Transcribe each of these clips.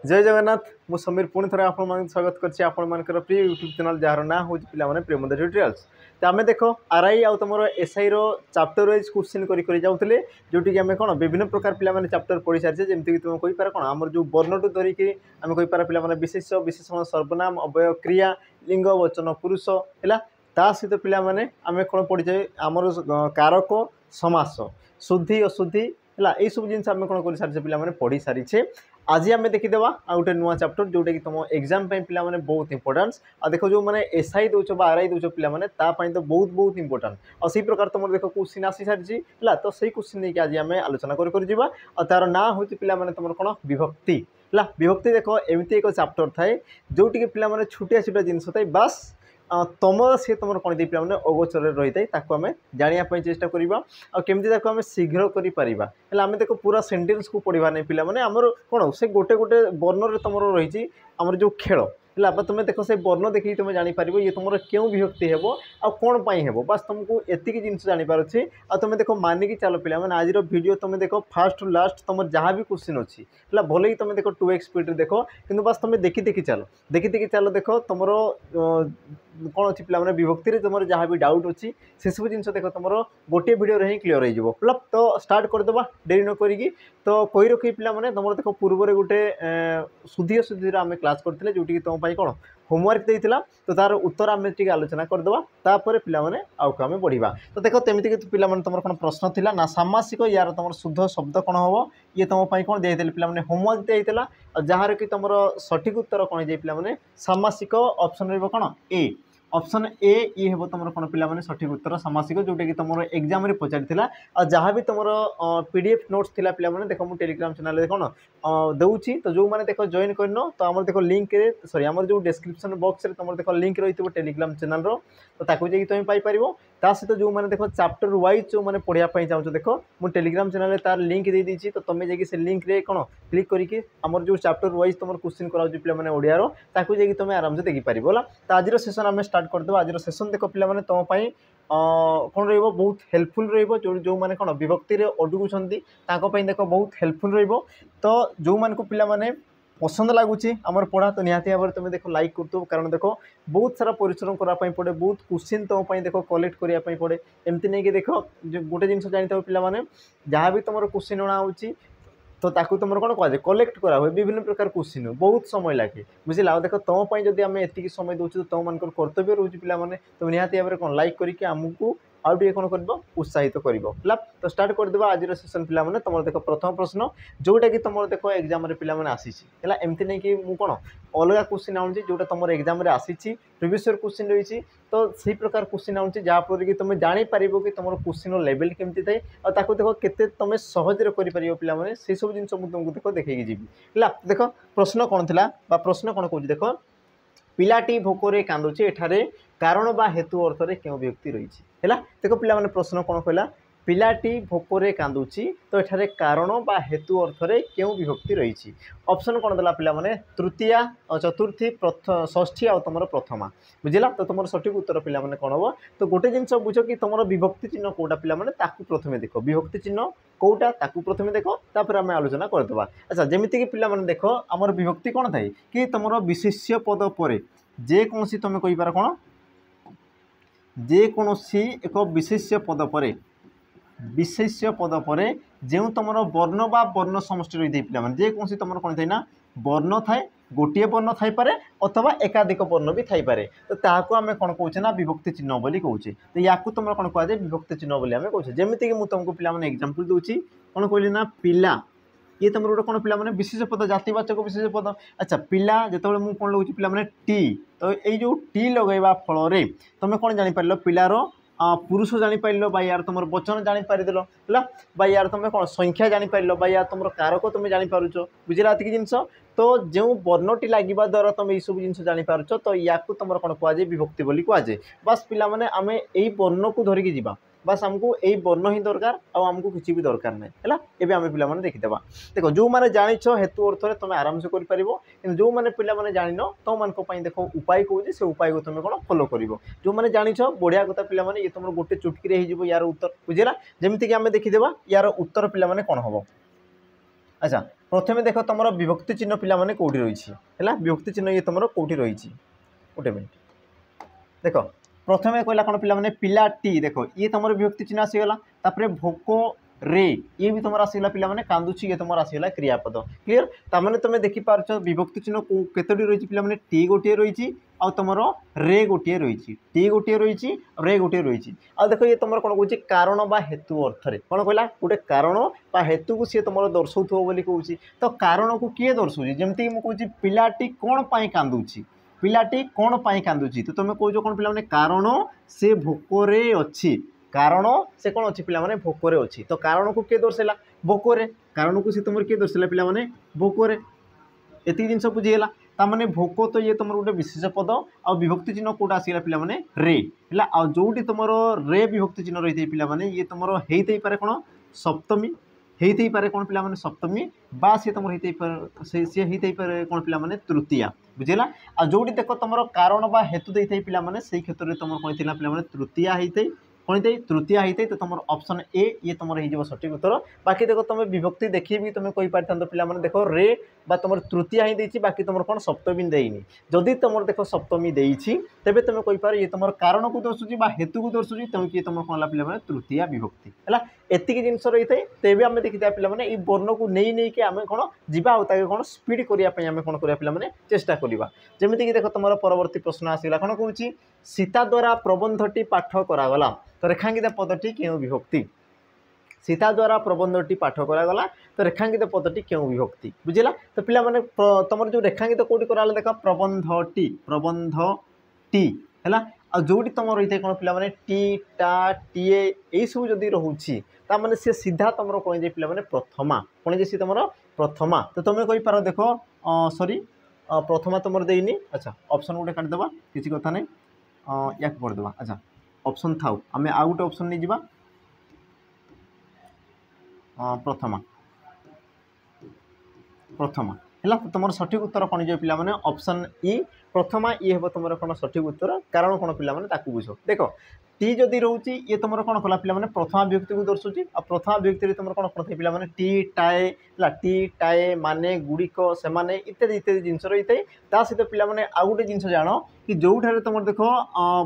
जय जगन्नाथ मु समीर पुणी थे आप स्वागत कर प्रिय यूट्यूब चैनल जार ना हूँ पे प्रेमद ट्यूटोरियल्स। तो आम देख आरआई आउ तुम एसआई चैप्टर वाइज क्वेश्चन कर जाऊे जोटि आम कौन विभिन्न प्रकार पे चैप्टर पढ़ी सारी जमीक तुम कहीपर कौन आम जो वर्णटू धरिकी आम कहीपर पे विशेष विशेषण सर्वनाम अव्यय क्रिया लिंग वचन पुरुष है सहित पे आम कौन पढ़ी आमर कारक समास शुद्धि अशुद्धि है यही सब जिन आम कौन कर सारी पे पढ़ी सारी आज आम देखीदेवा आ गए नुआ चैप्टर जोटा कि तुम एग्जाम पे बहुत इंपोर्टान्स आ देख जो मैंने एसआई दौच आरआई दौच पे तो बहुत इंपोर्टाट और सही प्रकार तुम देख क्वेश्चन आसी सारी है तो सही क्वेश्चन नहीं आज आम आलोचना कर तार ना हूँ पे तुम कौन विभक्ति है विभक्ति देख एमती एक चैप्टर थाए जोटि पे छोटिया छोटिया जिनस थाए बास तुम सी तुम कौन पे अगोचर रही है आम जानापी चेष्टा करवा आमती आम शीघ्र करें देख पूरा सेन्टेन्स को पढ़ा नहीं पे आमर कौन से गोटे गोटे वर्ण तुम रही आमर जो खेल है तुम देख से वर्ण देखिए तुम जापर ये तुम क्यों विभक्ति हे आ कौन पाई हे बास तुमको एतिक जिन जापार अच्छे आ तुम देख मानिकी चल पे आज वीडियो तुम देख फास्ट लास्ट तुम जहाँ भी क्वेश्चन अच्छी है भले ही तुम देख 2x स्पीड देख कि बस तुम देखी चल देख तुम कौन अच्छी पे विभक्ति तुम जहाँ भी डाउट अच्छी से सब जिन देख तुम गोटे वीडियो ही क्लीयर हो तो स्टार्ट करदे डेरी न करी तो कही रखी पे तुम देख पूर्व गोटे शुद्धि अशुद्धि आम क्लास करते जोटि तुम कौन होमवर्क देता तो तार उत्तर आम आलोचना करदे पे आम बढ़ा तो देख तमीक पे तुम कौन प्रश्न थी ना सामासिक यार तुम शुद्ध शब्द कौन हम ये तुम कौन दे पे होमवर्क देता जार कि तुम सठिक उत्तर कौन जाए पे सामासिक ऑप्शन रहा ए ऑप्शन ए ये हे तुम कौन पे सठिक उत्तर सामासिक जोटा कि तुम एग्जाम रे पचार और जहाँ भी तुम पीडीएफ नोट्स थिला पे देख मुझे टेलीग्राम चैनल कौन दूसरी तो जो मैंने देख जॉइन कर तो आम देख लिंक सॉरी आम जो डिस्क्रिप्शन बॉक्स रे तुम देख लिंक रही टेलीग्राम चैनल तो ताकू जाकि तुम पाइपर ता सहित जो मैंने देख चैप्टर वाइज जो मैंने पढ़ाई चाहूँ देख मुझे टेलीग्राम चैनल तार लिंक दे दी तो तुम जाकि से लिंक रे कौन क्लिक करके आमर जो चैप्टर वाइज तुम क्वेश्चन कराऊँ पे ओडियार ताकू जाकि तुम आराम से देखिपार तो आज सेसन आम स्टार्ट करदे आज सेसन देख पे तुम कौन बहुत हेल्पफुल जो मैंने कौन विभक्ति अडुकुंट देख बहुत हेल्पफुल तो जो मान को पे पसंद लगुच आमर पढ़ा तो निहाती भाव तुम देख लाइक कर कारण देख बहुत सारा परिश्रम करने पड़े बहुत क्वेश्चन तुम देख कलेक्ट करने पड़े एमती नहीं कि देख गोटे जिन जानते पे जहाँ भी तुम क्वेश्चन अणा तो ताकू तुम कौन कह कलेक्ट करा हुए विभिन्न प्रकार क्वेश्चन बहुत समय लगे बुझे देख तुम जब आम एति समय दूसरे तो तुम मान कर्तव्य रोचे पे तुम निहाती भाव कौन लाइक करके आमको आउ टे कौन कर उत्साहित कर तो स्टार्ट करदे आज सेसन पे तुम देख प्रथम प्रश्न जोटा कि तुम देख एग्जाम पे आसी एमती नहीं कि मुझे कौन अलग क्वेश्चन आऊँ जोटा तुम एग्जाम आसी प्रिवियस ईयर क्वेश्चन रही तो सही प्रकार क्वेश्चन आऊँ जहाँफल कि तुम जापर कि तुम क्वेश्चन लेवल केमती थाए और देख के तुम सहज कर पे से सब जिन तुमको देख देखी जी है देख प्रश्न कौन थी प्रश्न कौन कौन देख पिलाटी भोकरे कांदुचे एठारे कारण बा हेतु अर्थ रे क्यों विभक्ति रही है देख पे प्रश्न कौन कहला पिलाटी भोकरे कांदुची तो एठारे कारण बा हेतु अर्थ रे क्यों विभक्ति रही ऑप्शन कौन देला पे तृतीया चतुर्थी षष्ठी आ तुम प्रथमा बुझला तो तुम सठिक उत्तर पे कौन हम तो गोटे जिन बुझ कि तुम विभक्ति चिन्ह कौटा पे प्रथम देख विभक्ति चिन्ह कौटा प्रथम देख तापर आम आलोचना करदे अच्छा जमीक पे देख आमर विभक्ति कौन थाए कि तुम विशेष्य पद पर जेकोसी तुम कहीपर कौन जेकोसी एक विशेष्य पद पर विशेष्य पद पर जो तुम वर्ण बा वर्ण समष्टि रही है पे जेकोसी तुम कौन थाए ना वर्ण थाए गोटे वर्ण थाईपे अथवा एकाधिक वर्ण भी थाईपे तो ताकू आम कौन कौचे ना विभक्ति चिन्ह बोली कौचे तो या तुम कौन कहुए विभक्ति चिन्ह बोली आम कौचे जमीक मुझे तुमको पे एग्जांपल दूसरी कौन कहली ना पिला ये तुम गोटे कौन पे विशेष पद जातिवाचक विशेष पद अच्छा पिला जो मुझे कौन लगुच पे टी तो ये टी लगेगा फल तुम कौन जापर पिलार पुरुष जापर यार तुम वचन जापरदेल है यार तुम कौन संख्या जापर यार तुम कारक तुम जापार बुझला जिन तो जो वर्णटी लगे द्वारा तुम ये सब जिन जापार तो या तुम कौन कहुए विभक्ति बोली कहुए बास पिला आम यही वर्ण को धरिकी जावा बास आमको यही वर्ण ही दरकार आमको किसी भी दरकार ना है एवं आम पे देखीदेवा देख जो मैंने जाच हेतु अर्थ में तुम आराम से कर जो मैंने पे जान तुम मान देख उपाय कौन से उपाय को तुम कौन फॉलो कर जो मैंने जाच बढ़िया कथा पे ये तुम गोटे चुटकी यार उत्तर बुझेगा जमीक आम देखीदेवा यार उत्तर पे कौन हम अच्छा प्रथम देख तुम विभक्ति चिन्ह पिला माने कोठी रही है विभक्ति चिन्ह ये तुम कोठी रही गोटे मिनट देख प्रथम कहला कौन पिला माने पिलाटी देख ये तुम विभक्ति चिन्ह आसीगला तापर भोक रे ये भी तुम आसगला पिला माने कांदुची ये तुम आसगला क्रियापद क्लीयर ताने तुम देखिपार विभक्ति चिन्ह केतोटी रही पिला माने टी गोटे रही आ तुम रे गोटे रही टी गोटे रही रे गोटे रही आ देख ये तुम कौन कौन कारण बा हेतु अर्थ में कौन कहला गोटे कारण बा हेतु को सी तुम दर्शाऊ बोली कहूँ तो कारण को किए दर्शाऊँ जमती मुझे पिलाटी कौन पाई कांदुची पिलाटी कौन पाई कांदुची तो तुम कौच कौन पिला कारण से भोकरे अच्छी कारण से कौन अच्छी पिला माने भोकरे अच्छी तो कारण को किए दर्शाला भोकरे कारण को सी तुम किए दर्शाला पिला माने भोकरे एति जिनस बुझीगला तामाने भोक तो ये तुम गोटे विशेष पद आ विभक्ति चिन्ह कौटा आसगला पिला माने रे है आ जोटी तुम रे विभक्ति चिन्ह रही पिला माने ये तुम होते पारे कौन सप्तमी होते पारे कौन पिला माने सप्तमी बा सी तुम होते पारे कौन पिला माने तृतीया बुझेगा आ जोटी देख तुम कारण बा हेतु देते पिला माने से क्षेत्र में तुम कौन पिला माने तृतीया होते कौन थी तृतीया होते तो तुम ऑप्शन ए ये तुम हो सठिक उत्तर बाकी देख तुम विभक्ति देखिए भी तुम कही पारि पिला माने देख रे बा तुम तृतीया ही देती बाकी तुम कौन सप्तमी देनी जदि तुम देख सप्तमी देती तेरे तुम कहीपर ये तुम कारण को दर्शुची हेतु को दर्शुची तेणु किए तुम कौन पिला माने तृतीया विभक्ति है एतिक जिन रही है तेज आम देखी पिला माने ये वर्ण को नहीं नहीं कि आम कौन जीवा कौन स्पीड करने आम कौन करा पिला माने चेष्टा करवा जमीक देख तुम परवर्ती प्रश्न आसगला कौन कहूँ सीता द्वारा प्रबंधटी पाठ करागला तो रेखांकित पदटी क्यों विभक्ति सीता द्वारा प्रबंधटी पाठ करागला तो रेखांकित पदटी क्यों विभक्ति बुझेगा तो पिला माने तुम जो रेखांकित कौटी कराला देख प्रबंधटी प्रबंधटी है आ जोटी तुम रही है कौन पिला माने टी टा टीए यही सब जदि रोचे ताने सी सीधा तुम कौन जाए पिला माने प्रथमा कौन जाए सी तुम प्रथमा तो तुम कहींपार देख सॉरी प्रथमा तुम देनी अच्छा ऑप्शन गोटे काटिदेवा किसी कथा नहीं या पढ़देवा अच्छा ऑप्शन थाउ आम आउ गोटे ऑप्शन नहीं जावा प्रथमा प्रथमा है तो तुम सठिक उत्तर कौन जाए पिला माने ऑप्शन ई प्रथमा ये हे तुम कौन सठिक उत्तर कारण कौन पिला माने ताकू बुझ देख टी जदि रोचे ये तुम कौन कला पिला माने प्रथमा विभक्ति को दर्शाऊँ आ प्रथमा विभक्ति तुम कौन करते पिला माने टी टाए टी टाए माने गुड़िक से माने इत्यादि इत्यादि जिनस रही है ता सहित पिला माने आउ गोटे जिनस जान कि जो तुम देख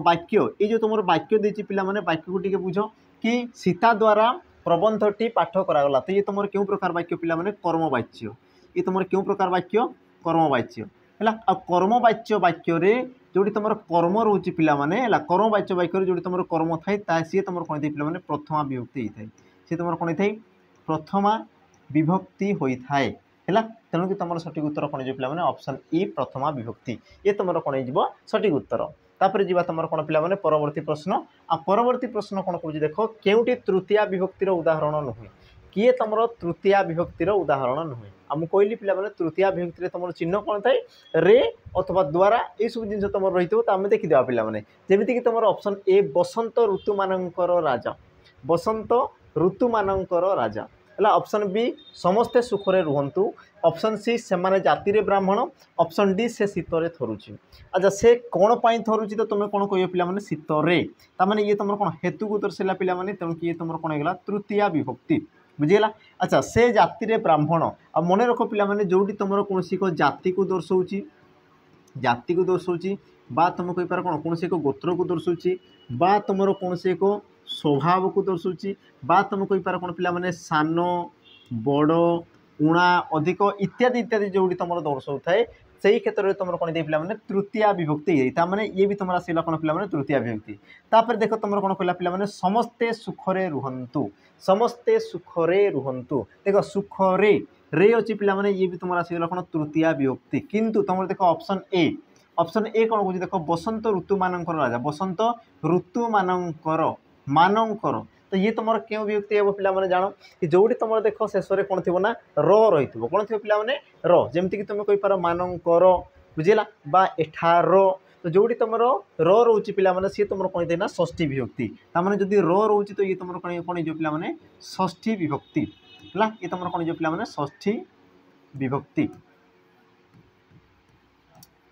वाक्य ये तुम वाक्य देती पिला माने वाक्य को टी बुझ कि सीता द्वारा प्रबंधटी पाठ करागला तो ये तुम क्यों प्रकार वाक्य पिला माने कर्मवाच्य ये तुम क्यों प्रकार वाक्य कर्मवाच्य है आ कर्मवाच्य वाक्य जोटी तुम कर्म रोचे पिला माने कर्मवाच्य वाक्य जो तुम कर्म थाए सी तुम कौन थी पिला माने प्रथमा विभक्ति होता है सी तुम कौन थी प्रथमा विभक्ति होता है तेणुक तुम सठिक उत्तर कौन पिला माने ऑप्शन ई प्रथमा विभक्ति ये तुम कौन हो सठिक उत्तर तापर जीवा तुम कौन पिला माने परवर्ती प्रश्न आ परवर्ती प्रश्न कौन कह देख केउटी तृतीया विभक्तिर उदाहरण नुहे किए तुम तृतीया विभक्तिर उदाहरण नुहे आम कहली पिला माने तृतीया विभक्ति तुम चिन्ह कौन थाए रे अथवा द्वारा ये सब जिन तुम रही तो आम देखीदेवा पिला माने जेमितिक तुम ऑप्शन ए बसंत ऋतु मानकर राजा बसंत ऋतु मानकर राजा है ऑप्शन बी समस्ते सुखरे रुहंतु ऑप्शन सी से माने जाति रे ब्राह्मण ऑप्शन डी से शीतरे थरुची अच्छा से कौन पाई थरुची तो तुम कौन कह पिला माने शीतरे तामाने ये तुम कौन हेतु को दर्शाला पिला माने तेणुक ये तुम कौन होगा तृतीया विभक्ति बुझीगला अच्छा से जाति रे ब्राह्मण आ मन रख पिला माने जोटी तुम कौन एक जाति को दर्शाऊँ बा तुम कहींपार कौन कौन एक गोत्र को दर्शाऊँ बा तुम कौन एक स्वभाव को दर्शाऊँ बा तुम कहींपार कौन पिला माने सान बड़ उणा अधिक इत्यादि इत्यादि जोटी तुम दर्शाऊ थाए से क्षेत्र में तुम कौन पिला माने तृतीया विभक्ति माने ये भी तुम आसला कौन पिला माने तृतीया विभक्ति तापर देख तुम कौन कहला पिला माने समस्ते सुखरे रुहंतु समस्ते सुखरे रुहंतु देख सुखरे रे अच्छी पिला माने ये भी तुम आसला कौन तृतीया विभक्ति किंतु तुम देख ऑप्शन ए कौन कह देख बसंत ऋतु मानकर राजा बसंत ऋतु मानकर तो ये तुम क्यों विभक्ति हे पिला माने जानो कि जोटी तुम देख शेष में कौन थी ना रही कौन थी पिला माने जमती तुम कहींपार मानकर बुझेगा बा एठार तो जोटी तुम रोचे पिला माने सी तुम कौन थी ना षष्ठी विभक्ति तामाने जदि रोचे तो ये तुम कौन कौन हो पिला माने षष्ठी विभक्ति है ये तुम कौन हो पिला माने षष्ठी विभक्ति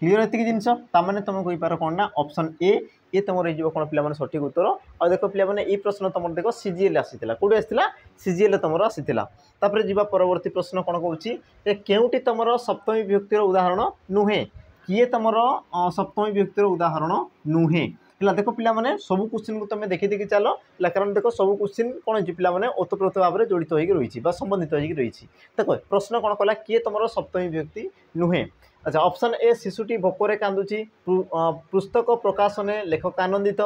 क्लीयर एति जिनस ताने तुम कही पार कौन ना ऑप्शन ए ये तुम रही कौन पे सठिक उत्तर आ देख पे ये प्रश्न तुम देख सीजीएल आसाला कौटे आसाला सीजीएल तुम आसाला जी परवर्ती प्रश्न कौन कौन केउटी तुम सप्तमी विभक्तिर उदाहरण नुहे किए तुम सप्तमी विभक्तिर उदाहरण नुहे है देख पे सब क्वेश्चन को तुम देखी देखी चल कारण देख सब क्वेश्चन कौन पे ओतप्रोत भाव में जड़ित होती संबंधित होती देख प्रश्न कौन कला किए तुम सप्तमी विभक्ति नुहे। अच्छा ऑप्शन ए शिशुटी भोकरे कांदुची पुस्तक प्रकाशन लेखक आनंदित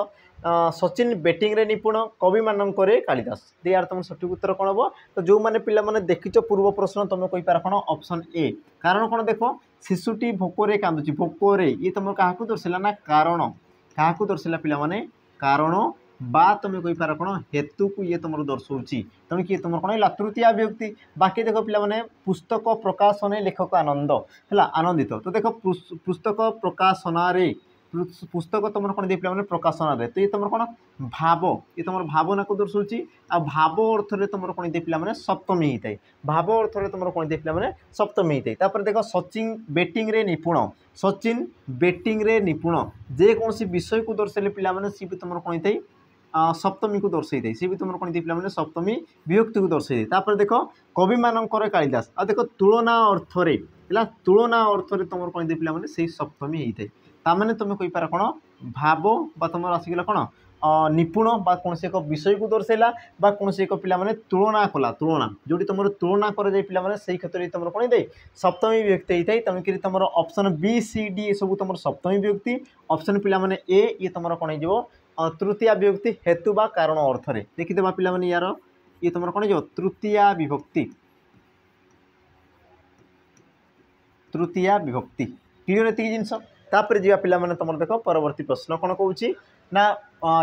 सचिन बैटिंग रे निपुण कवि मानकरे कालिदास दे यार तुम सठिक उत्तर कौन हम तो जो मैंने पे देखिच पूर्व प्रश्न तुम कही पार कौन ऑप्शन ए कारण कौन देख शिशुटी भोकरे कांदुची भोकरे ये तुम क्या दर्शाला ना कारण क्या दर्शाला पे कारण बा तुम कही पार कौन हेतु को ये तुम दर्शाऊँगी तेणु किए तुम कौन है तृतीया विभक्ति बाकी देख पे पुस्तक प्रकाशन लेखक आनंद है आनंदित तो देख पुस्तक प्रकाशन पुस्तक तुम कौन दे पे प्रकाशन तो ये तुम कौन भाव ये तुम भावना को दर्शाऊँगी आ भाव अर्थ में तुम कौन दे पे सप्तमी होता है भाव अर्थ में तुम कौन दे पे सप्तमी होता है देख सचिन बैटिंग रे निपुण सचिन बैटिंग रे निपुण जेकोसी विषय को दर्शाइले पे सी भी तुम कौन होता है सप्तमी को दर्शाई थे सी भी तुम कौन पे सप्तमी विभक्ति को दर्शाई देख देख कवि मानकर कालिदास आ देख तुलना अर्थ है तुलना अर्थ में तुम कौन पे से सप्तमी होता है ताने तुम कही पार कौन भाव बा तुम आसिगला कौन निपुण बा कौन से एक विषय को दर्शाइला बा कौन से एक पे तुलना कला तुलना जो तुम तुलना कर पे क्षेत्र में तुम कौन होता है सप्तमी विभक्ति होता है तेणुक तुम ऑप्शन बी सी डी ये सब तुम सप्तमी विभक्ति ऑप्शन पे ए ये तुम कौन हो तृतीया विभक्ति हेतु बा कारण अर्थ रे देखीदे पे यार ये तुम कौन हो तृतीया विभक्ति क्लीयर एति जिनस तापर जी पे तुम देख परवर्ती प्रश्न कौन कौन ना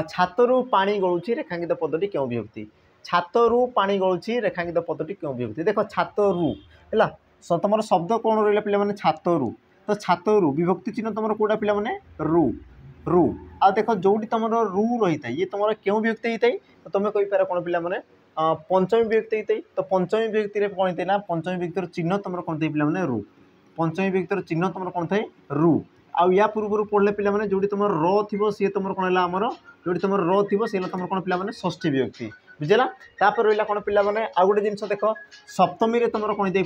छातरू पानी गलुची रेखांकित पदटी क्यों विभक्ति छातरू पानी गलुची रेखांकित पदटी क्यों विभक्ति देख छातरू है तुम शब्द कौन रहा पे छातरू तो छातरू विभक्ति चिन्ह तुम कौटा पे रू रू आ देख जो तुम रू रही है ये तुम क्यों विभक्ति होता है तो तुम कही पार कौन पे पंचमी विभक्ति होता है तो पंचमी विभक्ति कौन होता है ना पंचमी विभक्तिर चिन्ह तुम कौन थे पे रू पंचमी विभक्तिर चिन्ह तुम कौन थे रू आ या पूर्व पढ़ले पे जो तुम र थी सी तुम कौन है आमर जो तुम र थी सी तुम कौन पे षष्ठी विभक्ति बुझेगा तापर रहा कौन पे आउ गोटे जिन देख सप्तमी रे तुम कौन पे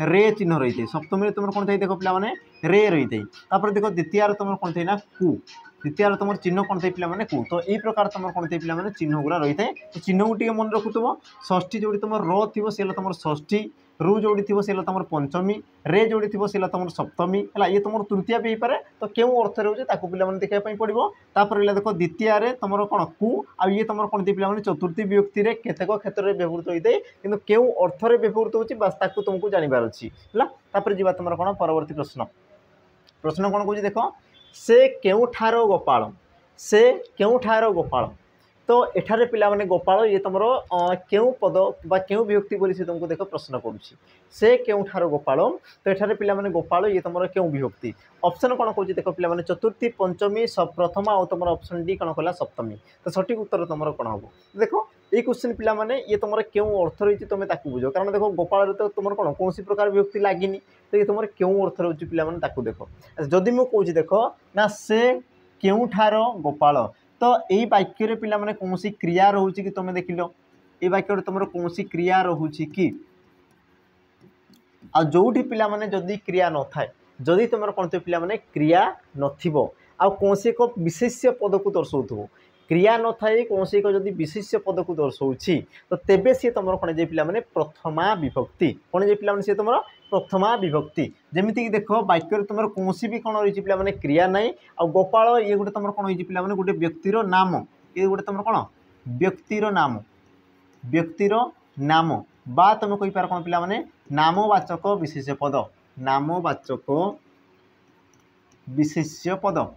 रे चिन्ह रही है सप्तमी तुम कौन थे देख पे रे रही है देख द्वितीय तुम कौन थे ना कु द्वितीय तुम चिन्ह कौन थे पे कु तो यही प्रकार तुम कौन थे पे चिन्ह गुड़ा रही है तो चिन्ह को टे मन रखुव षष्ठी जो तुम र थी सी तुम षष्ठी रू जोड़ी थी सी तुम पंचमी रे जोड़ी थी सी तुम सप्तमी है ये तुम तृतीय भी हो पाए तो क्यों अर्थ रोचे पे देखा पड़ो तापर देख द्वितीय तुम कौन कु आ ये तुम कौन थे पे चतुर्थी विभक्ति में केतेक क्षेत्र में व्यवहृत होता है कि क्यों अर्थ में व्यवहृत होती तुमको जानवर अच्छी है जी तुम कौन परवर्ती प्रश्न प्रश्न कौन कौन देख से केउठार गोपाल से केउठार गोपाल तो एठारे पिला माने गोपाल ये तुम क्यों पद बा क्यों विभक्ति बोली से तुमको देख प्रश्न करुँची से केउठार गोपाल तो एठारे पिला माने गोपाल ये तुम क्यों विभक्ति ऑप्शन कौन कौन देख पिला माने चतुर्थी पंचमी प्रथमा और तुम ऑप्शन डी कौन कला सप्तमी तो सठिक उत्तर तुम कौन हम देख ये क्वेश्चन पिला माने ये तुम क्यों अर्थ रही तुम बुझ कारण देख गोपाल तो तुम कौन कौन प्रकार विभक्ति लगिनी तो ये तुम क्यों अर्थ रही पे देख जदि मुझे कौच देख ना से केउठार गोपाल तो यही वाक्य पिला माने कौन क्रिया रोचे कि तुम देख लो ये वाक्य तुम कौन क्रिया रोचे कि आ जोटी पिला माने जदि क्रिया न थाए जदि तुम कौन थे पिला माने क्रिया नथिबो आ कौन एक विशेष्य पद को दर्शाऊ क्रिया न थाए कौन एक जदि विशेष्य पद को दर्शाऊँगी तो तेबे सी तुम कौन जे पिला माने प्रथमा विभक्ति कौन जे पिला माने सी तुम प्रथमा विभक्ति जमीती कि देख वाक्य तुम कौन भी कौन रही पे मैंने क्रिया ना आ गोपाल ये गोटे तुम कौन हो पे गोटे व्यक्तिर नाम ये गोटे तुम कौन व्यक्तिर नाम बा तुम कही पार कौन पे मैंने नामवाचक विशेष्य पद नामवाचक विशेष्य पद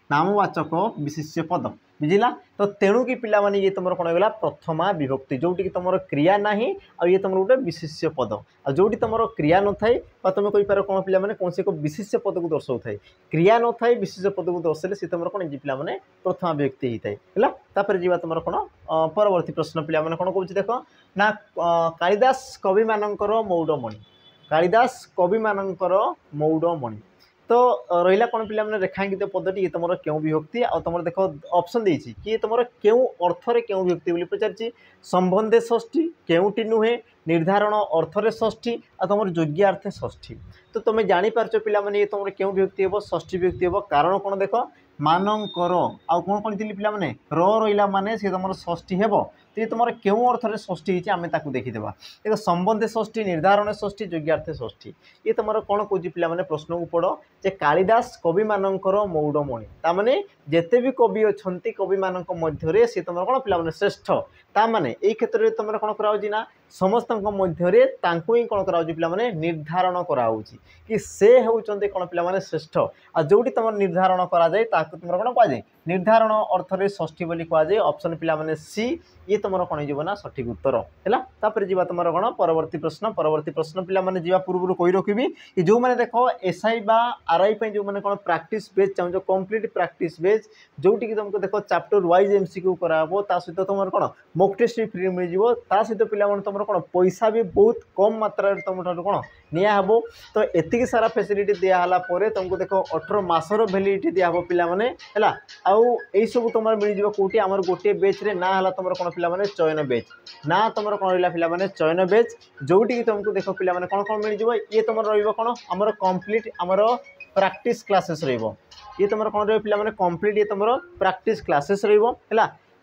नामवाचक विशेष्य पद बुझला तो तेणु कि पिला माने ये तुम कौन होगा प्रथमा विभक्ति जोटी कि तुम क्रिया ना आ ये तुम गोटे विशेष्य पद आ जोटी तुम क्रिया न थाए तुम कही पार कौन पे कौन से एक विशेष्य पद को दर्शाऊ थाए क्रिया न थाए विशेष्य पद को दर्शाइले सी तुम कौन पे मैंने प्रथमा विभक्ति होता है तापर जी तुम कौन परवर्ती प्रश्न पे कौन कौन देख ना कालिदास कवि मानकर मौडमणि कालिदास कवि मानकर मौडमणि। तो रहा कौन पिला रेखांकित पदटी ये तुम क्यों विभक्ति आ तुम देख ऑप्शन देछि कि तुम क्यों अर्थरे क्यों विभक्ति बोली पचार संबंधे षष्ठी क्योंटी नुहे निर्धारण अर्थरे षष्ठी आ तुम योग्यार्थे षष्ठी। तो तुम जापार पिला ये तुम क्यों विभक्ति हे षष्ठी विभक्ति हे कारण कौन देख मानकर आउ कौन कौन थी पिला रहा माने सी तुम षष्ठी हे तो ये तुम क्यों अर्थरे षष्ठी होती आम देखीदेवा देख संबंधे षष्ठी निर्धारण षष्ठी योग्यार्थे षष्ठी ये तुम कौन कौन पिला प्रश्न को पढ़ जे कालिदास कवि मानकर मौडमणि ताने जिते भी कवि अच्छा कवि मान मध्य सी तुम कौन पिला श्रेष्ठ ताने यही क्षेत्र में तुम कौन करा समस्त मध्य ही कौन करा पिला निर्धारण कराऊँ कि से होती कौन पिला श्रेष्ठ आ जोटी तुम निर्धारण कराए तुम कौन कहुए निर्धारण अर्थरे षष्ठी बोली कहुए ऑप्शन पिला सी ये तुम कौन हो सठिक उत्तर है। तापर जी तुम कौन परवर्ती प्रश्न पिला जा पूर्व कही रखी कि जो मैंने देख एसआई बा आरआई जो मैंने कौन प्रैक्टिस बेस चाहो कंप्लीट प्रैक्टिस बेस जोटी कि तुमको देख चैप्टर वाइज एमसीक्यू कराबो ता सहित तुम कौन मॉक टेस्ट भी फ्री मिल जाव ता सहित पिला तुम कौन पैसा भी बहुत कम मात्रा तुम कौन नियाहब। तो एतिक सारा फैसिलिटी दिहला तुमको देख 18 मासर वैलिडिटी दिहब पिलाने है आउ सब तुम मिल कौटी आम गोटे बेच रे ना है तुम कौन पिलाने चयन बेच ना तुम कौन रहा पिलाने चयन बेच जोटी कि तुमको देख पिलाने कौन कौन मिल जाव ये तुम रहा आमर कंप्लीट आमर प्रैक्टिस क्लासेस ये तुम कौन रहा पिलाने कंप्लीट ये तुम प्रैक्टिस क्लासेस है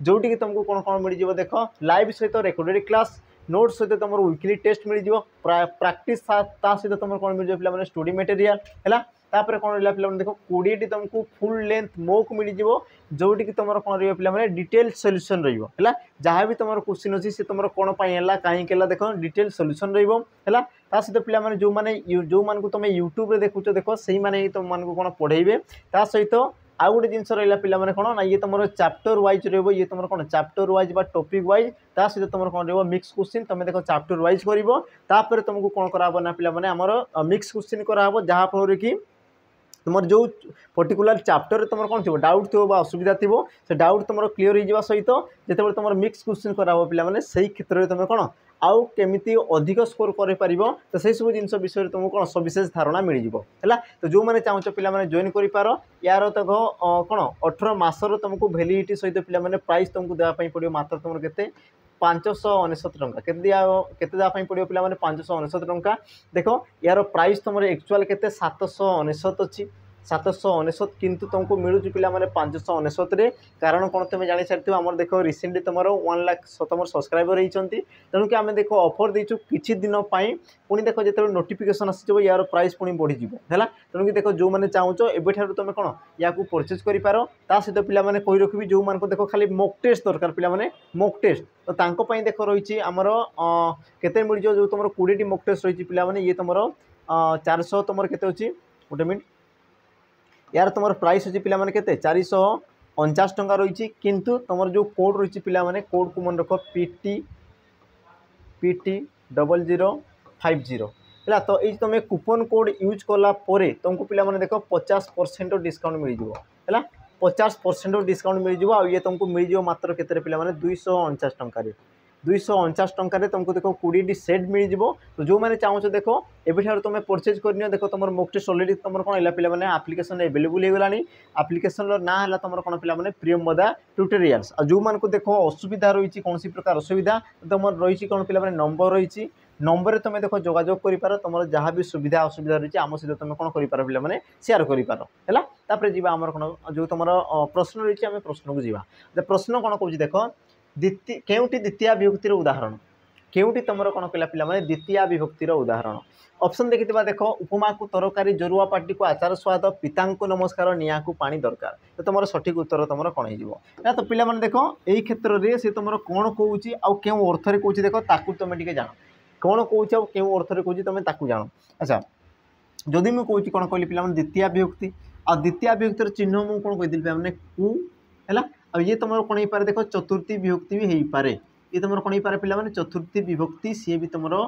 जोटी कि तुमको कौन कौन मिल जाव देख लाइव सहित रेकर्डेड क्लास नोट सहित तुम वीकली टेस्ट मिल जाव प्रैक्टिस सहित तुम कौन मिल जाव पे स्टडी मटेरियल है तापर कौन रहा पे देख 20 तुमको फुल लेंथ मोक मिल जाव जोटी कि तुम कौन रहा पे डिटेल सॉल्यूशन रहा जहाँ भी तुम क्वेश्चन अच्छी से तुम कौन है कहीं देख डिटेल सॉल्यूशन रहा सहित पे जो मैंने जो मान तुम यूट्यूब रे देखुच देख से मैंने तुम कौन पढ़ेबे सहित आउ गोटे जिन रहा पे कौन ना ये तुम चैप्टर वाइज रो ये तुम कौन चैप्टर वाइज बा टॉपिक वाइज सहित तुम कौन रहा मिक्स क्वेश्चन तुम देख चैप्टर वाइज कर तुमको कौन कराबो ना पे आमर मिक्स क्वेश्चन कराबो जहाँफल कि तुम जो पर्टिकुलर चैप्टर तुम कौन थी डाउट थो असुविधा थी से डाउट तुम क्लीयर हो सहित जिते तुम मिक्स क्वेश्चन कराबो पे से क्षेत्र में तुम कौन आउ केमिति अधिक स्कोर कर तो से सब जिन विषय तुमको कौन सविशेष धारणा मिल जाए तो जो मैंने चाहो पे जॉइन कर यार तक कौन 18 मासर तुमको वैलिडिटी सहित पे प्राइस तुमको देवाई पड़ो मात्र तुम के 599 टंका केते देवाई पड़ो पे 599 टंका देख यार प्राइस तुम एक्चुअल के 799 अच्छी 799 किंतु तुमको मिलूँ पे 599 कारण कौन तुम जानी सारी आम देख रिसेंटली तुम 1 लाख तुम सब्सक्राइबर होती तेणुक आम देख ऑफर देचु किछि दिन पुणी देख जो नोटिफिकेशन आसीज यार प्राइस पुणी बढ़ीज है तेणुक देख जो मैंने चाहो एवं तुम कौन या परचेज कर सहित पे कही रखी जो मान देख खाली मॉक टेस्ट दरकार पे मॉक टेस्ट तो देख रही आमर केते मिल जो तुम 20 मॉक टेस्ट रही पे ये तुम 400 तुम के गोटे मिनट यार तुम प्राइस अच्छी पे के 449 टंका रही किंतु तुम जो कोड रही पे कोड को मन रख PT 0050 है तो ये तुम कूपन कोड यूज कला तुमको पे देख 50% डिस्काउंट मिल जाए 50% डिस्काउंट मिल जाए ये तुमको मिल जाए मात्र के पे 249 टंकार 249 टंकार तुमको देख 20 सेट मिल जाव तो जो मैंने चाहो देख एवं तुम परचेज कर देख तुम मॉक टेस्ट ऑलरेडी तुम कौन है पे आप्लिकेसन एवेलेबल होगा आप्लिकेसन ना है तुम कौन पे प्रियंवदा ट्यूटोरियल्स जो मान को देख असुविधा रही कौन प्रकार असुविधा तुम रही कौन पे नंबर रही नंबर तुम देख जोगाजोग कर तुम जहाँ भी सुविधा असुविधा रही आम सहित तुम कौन कर पे सेयार कर जी आम कौन जो तुम प्रश्न रही आम प्रश्न को जीवा प्रश्न कौन कौन देख केउटी द्वितीय विभक्तिर उदाहरण केउटी तुम कौन कहला पे द्वितीय विभक्तिर उदाहरण ऑप्शन देखि देख उपमा को तरकारी जरुआ पार्टी को आचार स्वाद पिता को नमस्कार निया को पानी दरकार तो तुम सठिक उत्तर तुम कौन हो तो पे देख यही क्षेत्र में सी तुम कौन कौन आउ अर्थरे कौन देख ताकू तुम टे जान कौन कौन आउ क्यों अर्थरे कौन तुम ताकू जान अच्छा जदि मुझे कौन कौन कहली पे द्वितीय विभक्ति आ द्वितीय विभक्तिर चिन्ह मुझे कौन कही पे कु है अब ये तुम कौन हो पारे देख चतुर्थी विभक्ति भी हो पारे ये तुम कौन हो पारे पे चतुर्थी विभक्ति सी भी तुम हो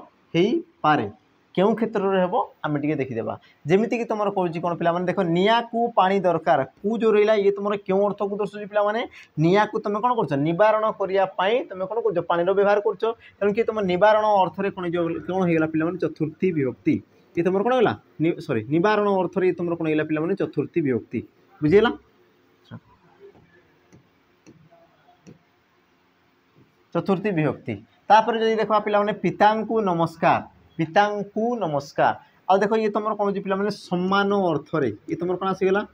पारे क्यों क्षेत्र में हम आम टे देखीदेवा जमीक तुम कौन कौन पे देख निया को पानी दरकार कु जो रहा ये तुम क्यों अर्थ को दर्शाऊँ पे निया को तुम कौन कर निवारण करने तुम कौन कर पानी व्यवहार कर तेणुक तुम निवारण अर्थरे कौन कौन होगा पे चतुर्थी विभक्ति ये तुम कौन है सॉरी निवारण अर्थ ये तुम कौन है पे चतुर्थी विभक्ति बुझीगला चतुर्थी विभक्ति तापर जदि देखा पे पितांकु नमस्कार आ देख ये तुम कौन पे सम्मान अर्थ ये तुम कौन आसीगला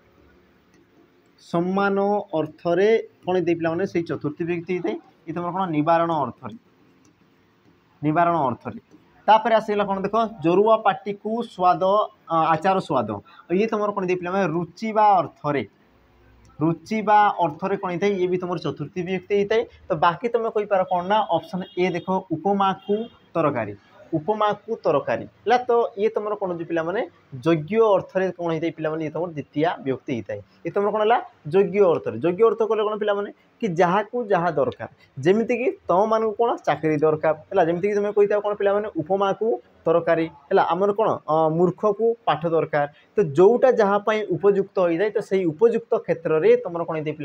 सम्मान अर्थ कौन पे से चतुर्थी विभक्ति होता है ये तुम कौन निवारण अर्थ तापर आसगला कौन देख जोरुआ पाटी को स्वाद आचार स्वाद ये तुम कौन पे रुचिबा अर्थरे कौन होता है ये भी तुम चतुर्थी विभक्ति होता है। तो बाकी तुम कही पार कौन ना ऑप्शन ए देख उपमा को तरकारी है तो ये तुम कौन जो पे योग्य अर्थरे कौन होता है पे तुम द्वितीय विभक्ति होता है ये तुम कौन है योग्य अर्थ कले कौन पे कि जहाँ को जहाँ दरकार जमीती कि तुम मान कौन चाकरी दरकार है जमीती कि तुम कही था कौन पे उपमा को तरकारी है आमर कौन मूर्ख को पाठ दरकार तो जोटा जहाँपाई उपयुक्त होता है तो सही उपयुक्त क्षेत्र में तुम कौन होता है पे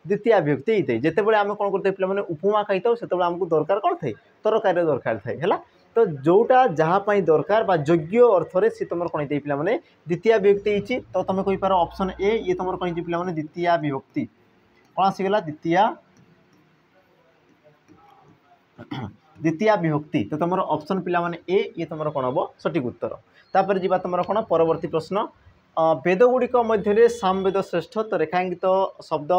द्वितीय विभक्ति होता है जिते बड़े आम कौन करते पे उपमा खाई था से आमको दरकार कौन थे तरकारी दरकार थाए है तो जोटा जहाँपाई दरकार बा योग्य अर्थरे सी तुम कौन होता है पे द्वितीय विभक्ति होती तो तुम कही पार ऑप्शन ए ये तुम कौन पे द्वितीय विभक्ति कौन आसीगला द्वितीय विभक्ति तो तुम ऑप्शन पे ए ये तुम कौन हम सठिक उत्तर तापर जी तुम कौन परवर्ती प्रश्न वेद गुड़िक मध्य सामवेद श्रेष्ठ तो रेखांकित शब्द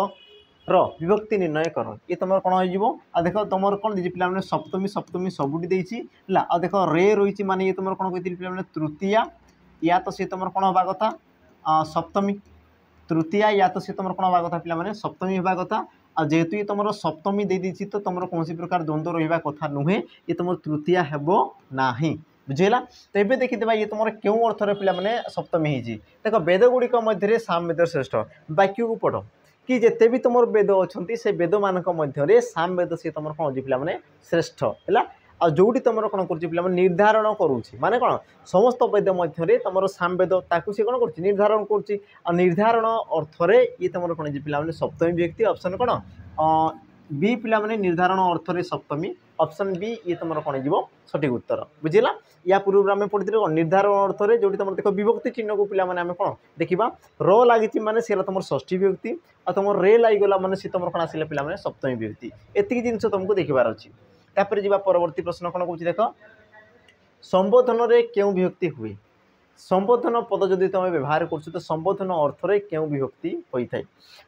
विभक्ति निर्णय कर ये तुम कौन हो देख तुम कौन दीजिए पे सप्तमी सबुटी देती है देख रे रही माने ये तुम कौन कही पे तृतीय या तो सी तुम कौन हवा कथा सप्तमी तृतीय या तो सी तुम कौन हवा कथा पे सप्तमी हवा कथा आ जेहेतु ये तुम सप्तमी दे दी तो तुम कौन प्रकार द्वंद्व रहा कथा नुहे ये तुम तृतीय हेब ना बुझेगा तो ये देखीदे ये तुम क्यों अर्थर पे सप्तमी होती देख वेद गुड़िक मध्य सामवेद श्रेष्ठ वाक्य को पढ़ कि जिते भी तुम वेद अच्छा से वेद मान मध्य सामवेद सी तुम कौन हो पे श्रेष्ठ है आ जोटी तुम कौन कर निर्धारण करुँच माने कौन समस्त वेद मध्य तुम सामवेद ताकू सी कौन कर निर्धारण निर्धारण अर्थरे ये तुम कौन पे सप्तमी व्यक्ति ऑप्शन कौन बी पे निर्धारण अर्थरे सप्तमी ऑप्शन बी ये तुम कौन हो सठिक उत्तर बुझेगा या पूर्व आम पढ़ी कौन निर्धारण अर्थरे जो तुम देख विभक्ति चिन्ह को पे कौन देखा र लगी माने सी तुम षष्ठी विभक्ति और तुम रे लगिगला माने सी तुम कौन आसिले पे सप्तमी विभक्ति एतिक जिन तुमको देखबार अच्छी तापर जी परवर्ती प्रश्न कौन कौन देख संबोधन रे क्यों विभक्ति हुए संबोधन पद जदि तुम व्यवहार कर तो संबोधन अर्थरे क्यों विभक्ति होता है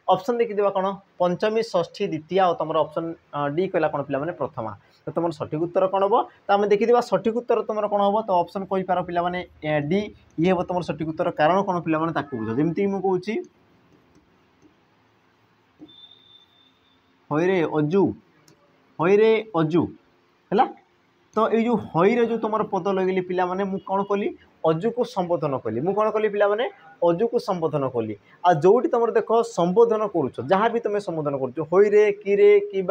ऑप्शन देखीदे कौन पंचमी षष्ठी द्वितीय और तुम ऑप्शन डी कहला कौन पे प्रथमा तो तुम सठिक उत्तर कौन हम तो आम देखीदा सठिक उत्तर तुम कौन हम तो ऑप्शन कही पार पे डी ये हम तुम सठिक उत्तर कारण कौन पे बुझ जमी मुझे हईरे अजु है तो ये जो हईरे जो तुम पद लगे पे मुझे कौन कली अजु को संबोधन कली मुझे कौन कली पे अजु को संबोधन कली आ जोटी तुम देख संबोधन करुच जहाँ भी तुम संबोधन करुच हईरे किरे कि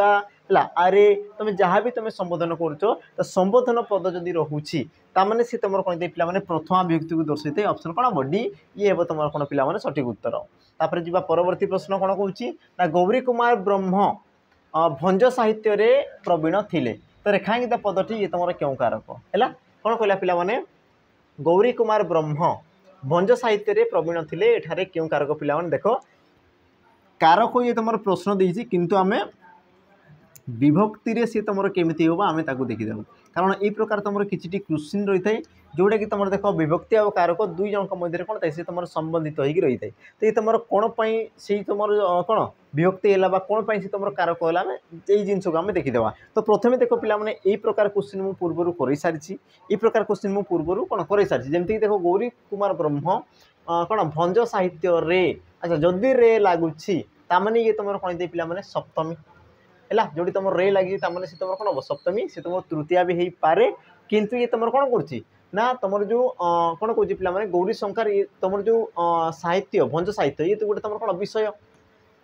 आरे तुम जहाँ भी तुम संबोधन करुच तो संबोधन पद जदि रोचे ताने सी तुम कौन पे प्रथमा विभक्ति को दर्शाई ऑप्शन कौन हम डी ये हे तुम कौन पे सठिक उत्तर तापर जी परवर्ती प्रश्न कौन कौन गौरी कुमार ब्रह्म भंज साहित्य रे प्रवीण थिले तो रेखांकित पदटी ये तुम क्यों कारक है कौन कहला पे गौरी कुमार ब्रह्म भंज साहित्य रे प्रवीण थिले एठारे क्यों कारक पे देख कारक ये तुम प्रश्न देती किंतु आम विभक्ति रे सी तुम केमी हम आम देखीदेव कारण ये प्रकार तुम किसी क्वेश्चन रही है जोटा कि तुम देख विभक्ति और कारक दुई जन मध्य कौन था सी तुम संबंधित हो रही है तो ये तुम कौन से तुम कौन विभक्ति है कौन से तुम कारक है यही जिन को आम देखीदेवा तो प्रथम देख पे यही प्रकार क्वेश्चन मुझे पूर्व कर सारी ये प्रकार क्वेश्चन मुझे पूर्व कौन कर सारी जमीक देख गौरी कुमार ब्रह्म कौन भंज साहित्य रे अच्छा जदि रे लगुच ताने ये तुम कौन पे सप्तमी है जोटी तुम रे लगी से तुम कौन हम सप्तमी से तुम तृतीया भी हो पारे किंतु ये तुम कौन कर ना तुम जो कौन कौन पे गौरी शंकर ये तुम जो साहित्य भंज साहित्य ये तो गोटे तुम कौन विषय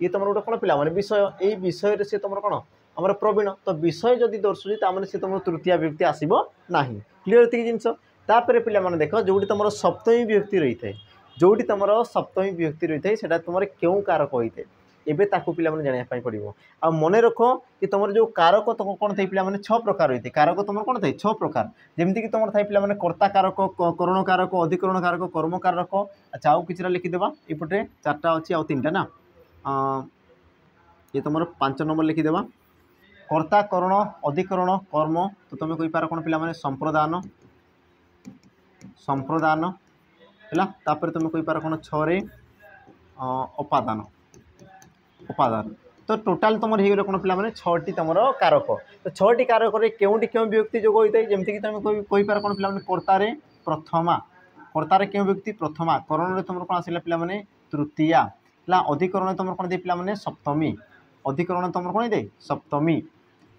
ये तुम गोटे कौन पे विषय ये विषय से तुम कौन आम प्रवीण तो विषय जदि दर्शुची ताने से तुम तृतीय विभक्ति आसब ना क्लीयर ये जिनस तापर पे देख जोटी तुम सप्तमी विभक्ति रही है जोटी तुम सप्तमी विभक्ति रही है तुम क्यों कारक होता है एबे ताकू पिला माने जानिया पई पड़िबो। आ मने रखो कि तुमर जो कारक तो कोन थाई पिला माने 6 प्रकार होइते कारक तुमर कोन थाई 6 प्रकार जेमति कि तुमर थाई पिला माने कर्ता कारक करण कारक अधिकरण कारक कर्म कारक। अच्छा आउ किछरा लिखि देबा एपटे चारटा अछि आ तीनटा ना ये तुमर 5 नंबर लिखि देबा कर्ता करण अधिकरण कर्म तो तुम कहि पार कोन पिला माने संप्रदान संप्रदान हैला तापर तुम कहि पार कोन 6 रे उपादान उपादान तो टोटाल तुम हो कौन पे 6टी तुम कारक तो 6टी कारक केउटी क्यों व्यक्ति जोग होता है जमीक तुम कहीपर कौन पे कर्तारे प्रथमा कर्तारे क्यों व्यक्ति प्रथमा करण तुम कौन आसला पे तृतीया है अधिकरण तुम कौन दे पे सप्तमी अधिकरण तुम कौन दे सप्तमी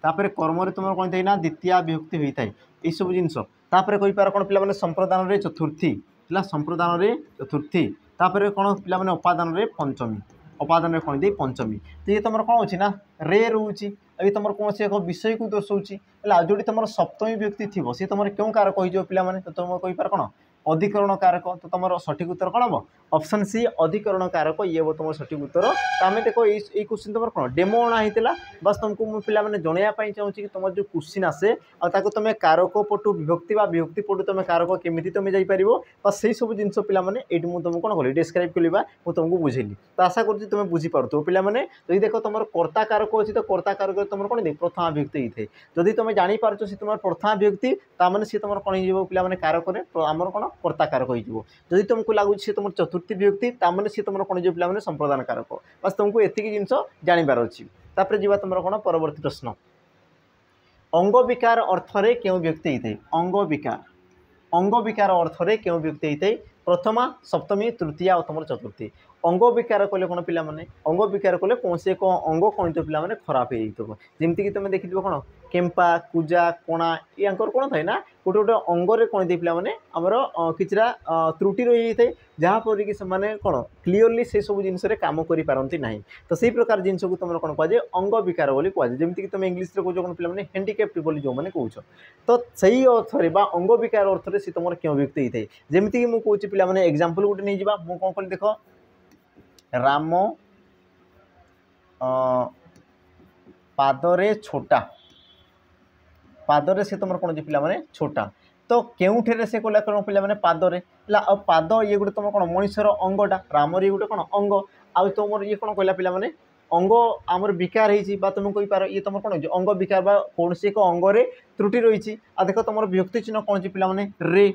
तापर कर्म तुम कौन दे ना द्वितीय विभक्ति होता है यही सब जिनस कहीपर कौन पे संप्रदान चतुर्थी है संप्रदान चतुर्थी तापर कौन पे उपादान पंचमी उपादान कौन दे पंचमी तो ये तुम कौन अच्छी ना रे रोचे अभी तुम कौन से एक विषय को दर्शाऊँगी जो तुम सप्तमी व्यक्ति थी सी तुम क्यों कारक हो पे तो तुम कहीपर कौन अधिकरण कारक तो तुम सठिक उत्तर कौन हम ऑप्शन सी अधिकरण कारक ये वो तुम सठिक उत्तर तो आम देखो ये क्वेश्चन तुम कौन डेमो अणा होता बस तुमको मुझे पे जनवाई चाहूँ कि तुम जो क्वेश्चन आसे आगे तुम कारक पटु विभक्ति विभक्ति पटु तुम कारक केमी तुम जापर बस से सब जिन पे ये मुझे तुमको कौन कली डिस्क्राइब कली मुझे तुमको बुझेली तो आशा कर तुम बुझीपार पे जब देख तुम कर्ता कारक अच्छी तो कर्ता कारक तुम कौन दे प्रथमा विभक्ति होता है जदि तुम जापर सी तुम प्रथमा विभक्ति ताने सी तुम कौन हो पे कारक आमर कौन कर्ता कारक होदी तुमको लगुच तुम चतुर्थी विभक्ति ताने सी तुम कौन पे संप्रदान कारक बस तुमको एतिक जिन जानवर अच्छी तापर जी तुम कौन परवर्ती प्रश्न अंग विकार अर्थरे क्यों व्यक्ति होता है अंग विकार अर्थरे क्यों व्यक्ति होता है प्रथमा सप्तमी तृतीया और तुम चतुर्थी अंग विकार कले कौन पिला माने अंग विकार कले कौन से अंग कौन तो पिला माने खराब हो जाइए जमीक तुम देखी कौन केम्पा कुजा कोणा ये कौन थाए ना गोटे गोटे अंगरे कौन दे पे आमर किरा त्रुटि रही जाए जहाँपर कि कौन क्लीयरली से सब जिनस कम करपारती ना तो से प्रकार जिनस को तुम कौन कहुए अंग विकार बोली कहुए जमीक तुम इंग्लीश कौच कौन पे हैंडिक्याप्ट बोली जो मैंने कौच तो सही अर्थरे अंग विकार अर्थरे सी तुम क्यों व्यक्ति होता है जमीक मुझे कहूँ पे एग्जाम्पल गोटे नहीं जावा मुझे कौन कल देख राम पादरे छोटा पादरे से तुम कौन पिला माने छोटा तो केउठे से कला कौन पिला माने पादरे पाद ये गोटे तुम कौन मनीषर अंगटा रामर ये गोटे कौन अंग आउ तुम ये कौन कहला पिला माने अंग आमर विकार होती तुम कहींपार ये तुम कौन अंग विकार कौन से एक अंगरे त्रुटि रही देख तुम व्यक्ति चिन्ह कौन पिला माने रे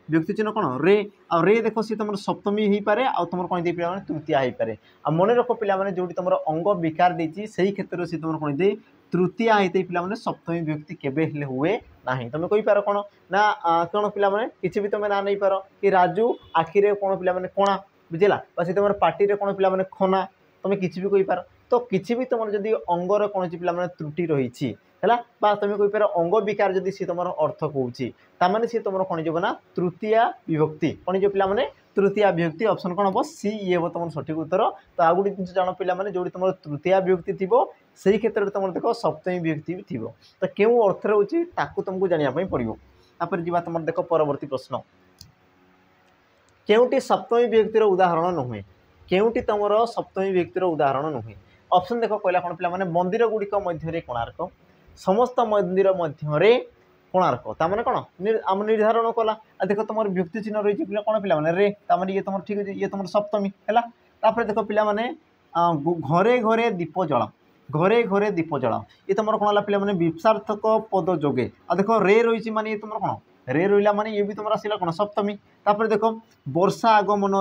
व्यक्ति चिन्ह कौन रे आ रे देख सी तुम सप्तमी हो पाए आ तुम कौन दे पे तृतीय हो पाए आ मन रख पे जो तुम अंग विकार देती से क्षेत्र से तुम कौन दे तृतीय होते पे सप्तमी व्यक्ति केबे हुए ना तुम कहींपार कौन ना कौन पे किसी भी तुम ना नहीं पार कि राजू आखिरे कौन पे कणा बुझेगा बस तुम पार्टी कौन पे खना तुम किसी भी कहींपार तो किसी भी तुम जब अंगर कौन पे त्रुटि रही है तुम कहींपार अंग विकार जदि सी तुम अर्थ कौन ताने सी तुम कौन जो ना तृतीय विभक्ति कौन जो पे तृतीय विभक्ति ऑप्शन कौन हम सी ये हम तुम सठिक उत्तर तो आ गोटे जिन जान पे जो तुम तृतीय विभक्ति थी से क्षेत्र में तुम देख सप्तमी विभक्ति भी थी तो क्यों अर्थ रोचे तुमको जानापी पड़ो तापर जी तुम देख परवर्ती प्रश्न केउटी सप्तमी विभक्तिर उदाहरण नुहे केउटी तुम सप्तमी विभक्तिर उदाहरण नुहे ऑप्शन देख कहला कौन पे मंदिर गुड़िक मध्य कोणार्क समस्त मंदिर मध्य कोणार्क ताने कौन आम निर्धारण कला देख तुम व्यक्ति चिन्ह रही है कौन पे रे ताने ये तुम ठीक है ये तुम सप्तमी है देख पे घरे घरे दीप जला घरे घरे दीप जला ये तुम कौन है पे विपसार्थक पद जोगे आ देख रे रही माने ये तुम कौन रे रहा माने ये भी तुम आसला कौन सप्तमी तापर देख वर्षा आगमन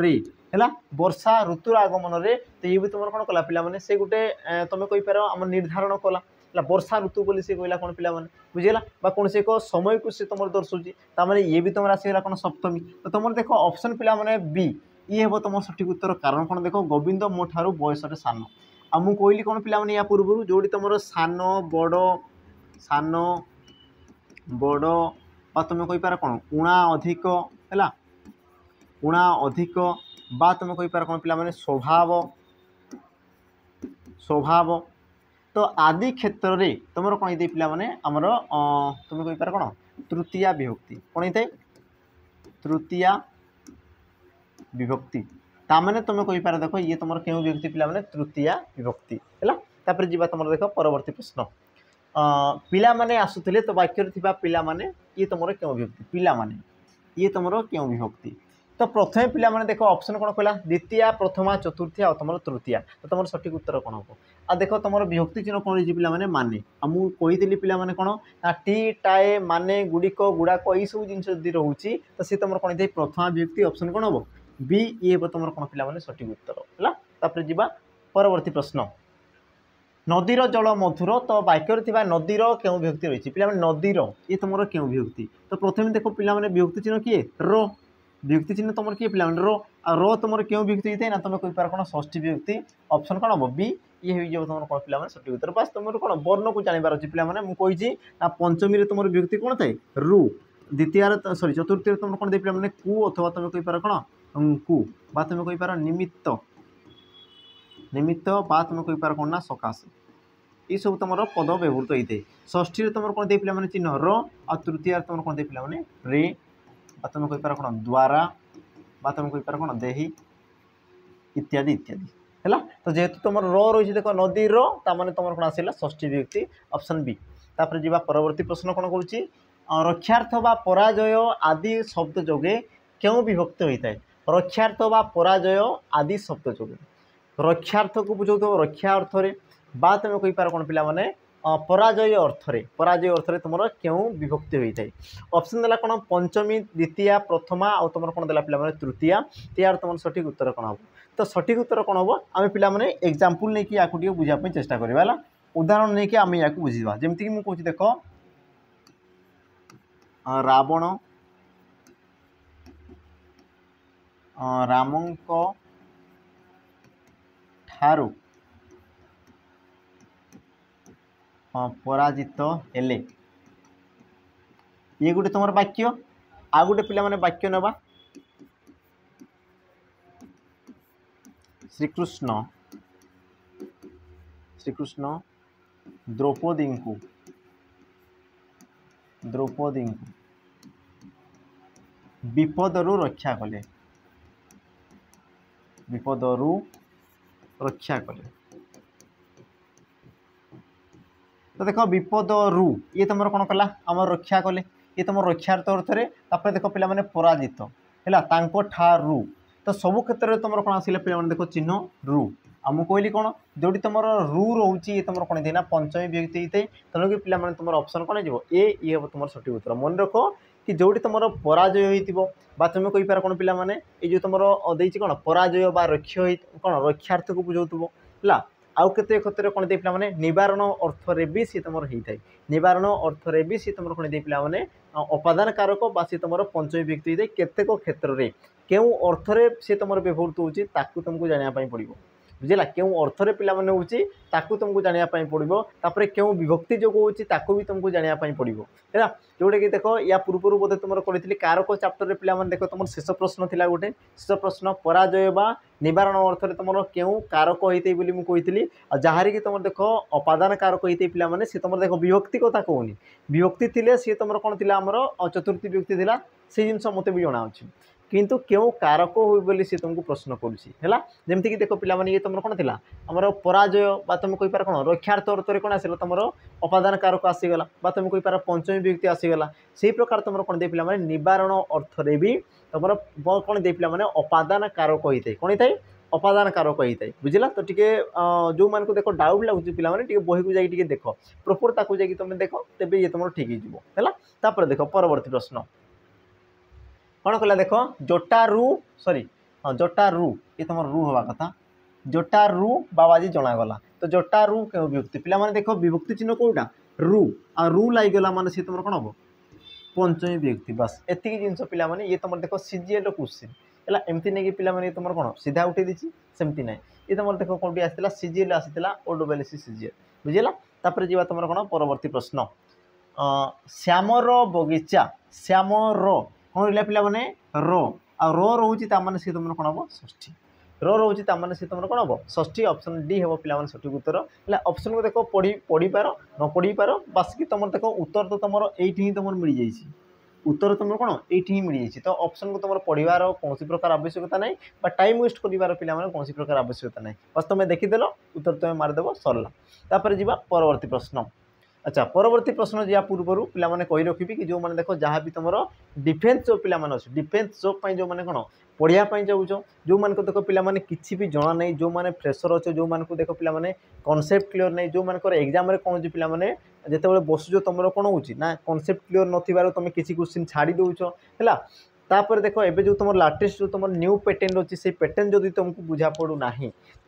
रे है वर्षा ऋतुर आगमन रे तो ये भी तुम कौन कला पे से गोटे तुम कहींपार आम निर्धारण कला वर्षा ऋतु बोली से कहला कौन पे बुझेगा कौन से एक समय को सी तुम दर्शाऊँगी ताने ये भी तुम आसगला कौन सप्तमी तो तुम देख ऑप्शन पे बी ये हे तुम सठिक उत्तर कारण कौन देख गोविंद मो ठारू बयस सान आ मु कहली कौन पे या पूर्व जोड़ी तुम सान बड़ तुम कहींपार कौन उणा अधिक है उणा अधिक तुम कहींपार कौन पे स्वभाव स्वभाव तो आदि क्षेत्र में तुम कौन ये पे आमर तुम कहींपार कौन तृतीय विभक्ति कौन होता है तृतीय विभक्ति तामाने तुम कही पार देख ये तुम क्यों विभक्ति पिला माने तृतीया विभक्ति है। तापर जीवा तुम देख परवर्ती प्रश्न पिला माने आसुथिले तो वाक्य थिबा पिला माने ये तुम क्यों विभक्ति पिला माने ये तुम क्यों विभक्ति। तो प्रथम पिला माने देख ऑप्शन कौन कहला द्वितीय प्रथमा चतुर्थी और तुम तृतीया तो तुम सठिक उत्तर कौन हम आ देख तुम विभक्ति चिन्ह कौन पिला माने माने मुझे पिला माने कौन ना टी टाए माने गुड़िक गुड़ाक यही सब जिन जदि रोचे तो सी तुम कौन प्रथमा विभक्ति ऑप्शन कौन हम बी ये तुम कौन पिला माने सठिक उत्तर है। तापर जीवा परवर्ती प्रश्न नदीर जल मधुर तो वाक्य थिबा नदीर क्यों विभक्ति रही पिला माने नदीर ये तुम क्यों विभक्ति। तो प्रथम देख पिला माने विभक्ति चिन्ह किए रो विभक्ति चिन्ह तुम किए पिला रो आ रो तुम क्यों विभक्ति होता है ना तुम कही पार कौन षष्ठी विभक्ति ऑप्शन कौन हम बी ये हो तुम कौन पिला माने सठिक उत्तर। बस तुम कौन वर्ण को जानिबार अच्छी पिला माने मुझे ना पंचमी तुम विभक्ति कौन थाए रु द्वितीय सॉरी चतुर्थी तुम कौन दे पिला माने कु अथवा तुम कही पार कौन कु बा तुम कही पार निमित्त निमित्त बा तुम कही पार कौन ना सकाशे ये सब तुम पद व्यवहृत होता है। षष्ठी तुम कौन दे पिला माने चिन्ह रो आ तृतीय तुम कौन दे पिला माने रे बा तुम कही पार कौन द्वारा बा तुम कही पार कौन देही इत्यादि इत्यादि है। तो जेहेतु तुम रो रही देख नदी रो ताने तुम कौन आसला षष्ठी विभक्ति ऑप्शन बी। तापर जीवा परवर्ती प्रश्न कौन करुच्ची रक्षार्थ बा पराजय आदि शब्द जोगे क्यों विभक्त होता है रक्षार्थ बा पराजय आदि शब्द जोगे रक्षार्थ को बुझाऊ रक्षा अर्थ रे बा तुम कही पार कौन पिला माने पराजय अर्थरे तुम क्यों विभक्ति होता है। ऑप्शन देला कौन पंचमी द्वितीय प्रथमा और तुम कौन देला पिला माने तृतीया यार तुम सठिक उत्तर कौन हम। तो सठिक उत्तर कौन हम आम पिला माने एग्जांपल नहीं कि या बुझापी चेष्टा करवा है उदाहरण नहीं कि आम या बुझा जमीक मुझे कहूँ देख रावण रामंक ठारू पराजित हेले ये गोटे तुम वाक्य आ गोटे पिला माने वाक्य नवा श्रीकृष्ण श्रीकृष्ण द्रौपदी को विपदरू रक्षा कले विपदरू रक्षा कले। तो देख विपदरू ये तुम कौन कला आम रक्षा कले ये तुम रक्षार्थ अर्थरे देख पिला माने पराजित है ठारू तो सब क्षेत्र में तुम कौन आसा पे देख चिन्ह रु आम कहली कौन जो तुम रु रोचे ये तुम कौन ना पंचमी विभक्ति होता है तेणुक पे तुम ऑप्शन कौन हो ये हम तुम सठिक उत्तर। मन रख कि जोटी तुम पराजय हो तुम कही पार कौन पिला माने ये जो तुम देती कौन पराजय बा रक्ष कौन रक्षार्थ को बुझाऊ है आउ केते क्षेत्र कौन दे पिला माने निवारण अर्थरे भी सी तुम होता है निवारण अर्थरे भी सी तुम कौन दे पिला माने अपादान कारक बा सी तुम पंचमी व्यक्ति होता है केतेक क्षेत्र में क्यों अर्थरे सी तुम व्यवहृत होची ताकू तुमको जानापी पड़ो बुझेगा क्यों अर्थरे पिला माने होची ताकू तुमको जानापी पड़ो तापर क्यों विभक्ति जो होची ताकू भी तुमको जानापी पड़ो है जोटा कि देख या पूर्व बोधे तुम करी कारक चैप्टर रे पिला माने देख तुम शेष प्रश्न थिला गोटे शेष प्रश्न पराजय बा निवारण अर्थरे तुम क्यों कारक होते बोली मुझे कही जहाँ कि तुम देख अपादान कारक होते पिला माने सी तुम देख विभक्ति कथा कहूनी विभक्ति थिले सी तुम कौन थी आमर चतुर्थी विभक्ति थिला से जिन मत भी जना अच्छी किंतु क्यों कारक हो बोली सी तुमको प्रश्न करुँच जमीक कि देख पिला माने ये तुम कौन थिला आमर पराजय बा तुम कही पार कौन रक्षार्थ अर्थरे कौन आसला तुम अपादान कारक आसीगला बा तुम कही पार पंचमी विभक्ति आसीगला से प्रकार तुम कौन दे पिला माने निवारण अर्थरे भी तुम कौन दे पिला माने अपादान कारक होता है कौन होता है अपादान कारक होता है बुझला। तो टी जो मान को देख डाउट लगुच पे बही को जाकि देख प्रॉपर ताकू जाकि तुम देख तेज ये तुम ठीक है। देख परवर्ती प्रश्न कौन कहला देख जटारू सॉरी हाँ जटारू ये तुम रू हवा कथा जटारू बाबाजी जनागला तो जटारू क्यों विभक्ति पिला माने देख विभक्ति चिन्ह कौटा रू आ रू लगिगला माने सी तुम कौन हम पंचमी विभक्ति बस एतिक जिनस पिला माने ये तुम देख सीजीएल क्वेश्चन है एमती नहीं कि पिला माने तुम कौन सीधा उठे दी सेमती ना ये तुम देख कौन आसाला सीजीएल आसाला ओडोबेलिसी सीजीएल बुझेगा। तापर जीवा तुम कौन परवर्ती प्रश्न श्यामर बगीचा श्यामर कौन रहा पिला माने रो आ रो रोचे ताने सी तुम कौन हम षष्ठी रो रोचे ताने सी तुम कौन हम षष्ठी ऑप्शन डी हम पिला सठिक उत्तर है। ऑप्शन को देख पढ़ी पार न पढ़ी पार बास कि तुम देख उत्तर तो तुम ये तुम मिल जाइए उत्तर तुम कौन ये मिल जाए। तो ऑप्शन को तुम पढ़ार कौन प्रकार आवश्यकता ना टाइम वेस्ट कर पे कौन प्रकार आवश्यकता ना बस तुम देखीदेल उत्तर तुम मारिदेव सरला। तापर जी परवर्ती प्रश्न। अच्छा परवर्ती प्रश्न जा पूर्व पे कही रखी कि जो मैंने देख जहाँ भी तुम डिफेन्स जॉब पे अच्छे डिफेन्स जॉब जो मैंने कौन पढ़ाई जाऊँ जो मान देख पे किसी भी जना नहीं जो मैंने फ्रेशर अच्छे जो मान देख पे कनसेप्ट क्लीयर नहीं जो मान एग्जाम कौन पे जिते बसुच तुम कौन हो कनसेप्ट क्लीयर नथिबार तुम किसी क्वेश्चन छाड़ी दौच है। तापर देख एबे जो तुम लाटेस्ट जो तुम न्यू पैटर्न अच्छी से पैटर्न जदि तुमको बुझा पड़ू ना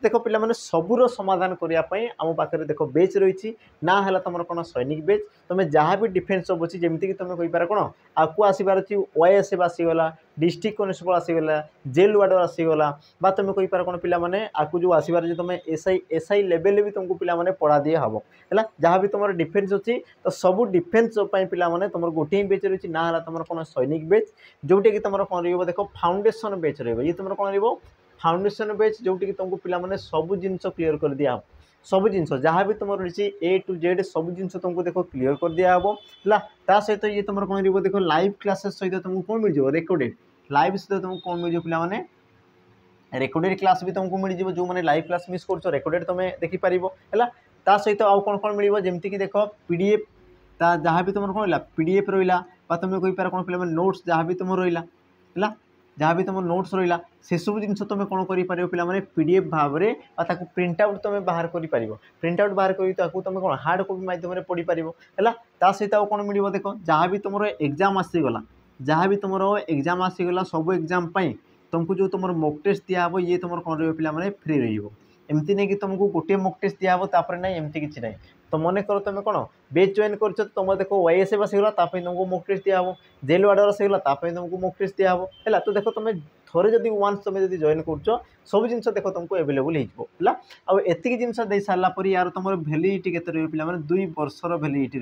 देख पे सबूर समाधान करने आम पाखे देख बेच रही ना है तुम कौन सैनिक बेच तुम जहाँ भी डिफेन्स जॉब अच्छी जमीक तुम कहींपार कौन आपको आसबार अच्छी ओएसएफ आसीगला डिस्ट्रिक्ट कनेस्टेबल आसीगला जेल वार्डर आसीगला तुम कहींपार कौन पे आपको जो आसबार तुम एसआई लेवल भी तुमको पे पढ़ा दिए हम है जहाँ भी तुम डिफेन्स अच्छी तो सब डिफेन्स जॉब पे तुम गोटे बेच रही ना है तुम कौन सैनिक बेच जोटा कि तुम कौन देख फाउंडेशन बेच रही तुम कौन फाउंडेशन बेच जोटि तुमको पे सब जिनस क्लीयर कर दिया सब जिनस जहाँ भी तुम रही ए टू जेड सब जिनस तुमको देख क्लीयर कर दिया है। सहित ये तुम कौन देख लाइव क्लासेस सहित तुमको कौन मिल जाए रेकर्डेड लाइव सहित तुमको कौन मिल जाए पे रेकर्डेड क्लास भी तुमको मिल जाए जो मैंने लाइव क्लास मिस कर रेकर्डेड तुम देखिपार है। सहित आउ कौन कौन मिल जमीक देख पीडीएफ जहाँ भी तुम कौन पीडीएफ रहा तुम कहींपार कौन पे नोट्स जहाँ भी तुम रहा है जहाँ भी तुम नोट्स रहा से सब जिन तुम कौन कर पे पीडीएफ भाव में प्रिंट आउट तुम बाहर कर प्रिंट आउट बाहर कर तुम कौन हार्ड कॉपी माध्यम पढ़ी पार है। सहित आउ कौन मिल देख जहाँ भी तुम एग्जाम आसीगला जहाँ भी तुम एग्जाम आसीगला सब एग्जाम तुमको जो तुम मॉक टेस्ट दिहब ये तुम कौन पे फ्री रमती नहीं कि तुमको गोटे मॉक टेस्ट दिहब तापर ना एमती किसी ना तो मन कर तुम कौन बेच जॉइन कर तुम देख ओएसएफ आसीगला तुमको मॉक टेस्ट दिहब जेल वार्डर आसीगला तुमको मॉक टेस्ट दिहब है। तो देख तुम थोड़े जब वन्स तुम जब जॉइन कर सब जिन देख तुमको एवेलेबल है आती जिन दे सारापर यार तुम भैलिडिटी के पे 2 वर्षर भैलिडिटी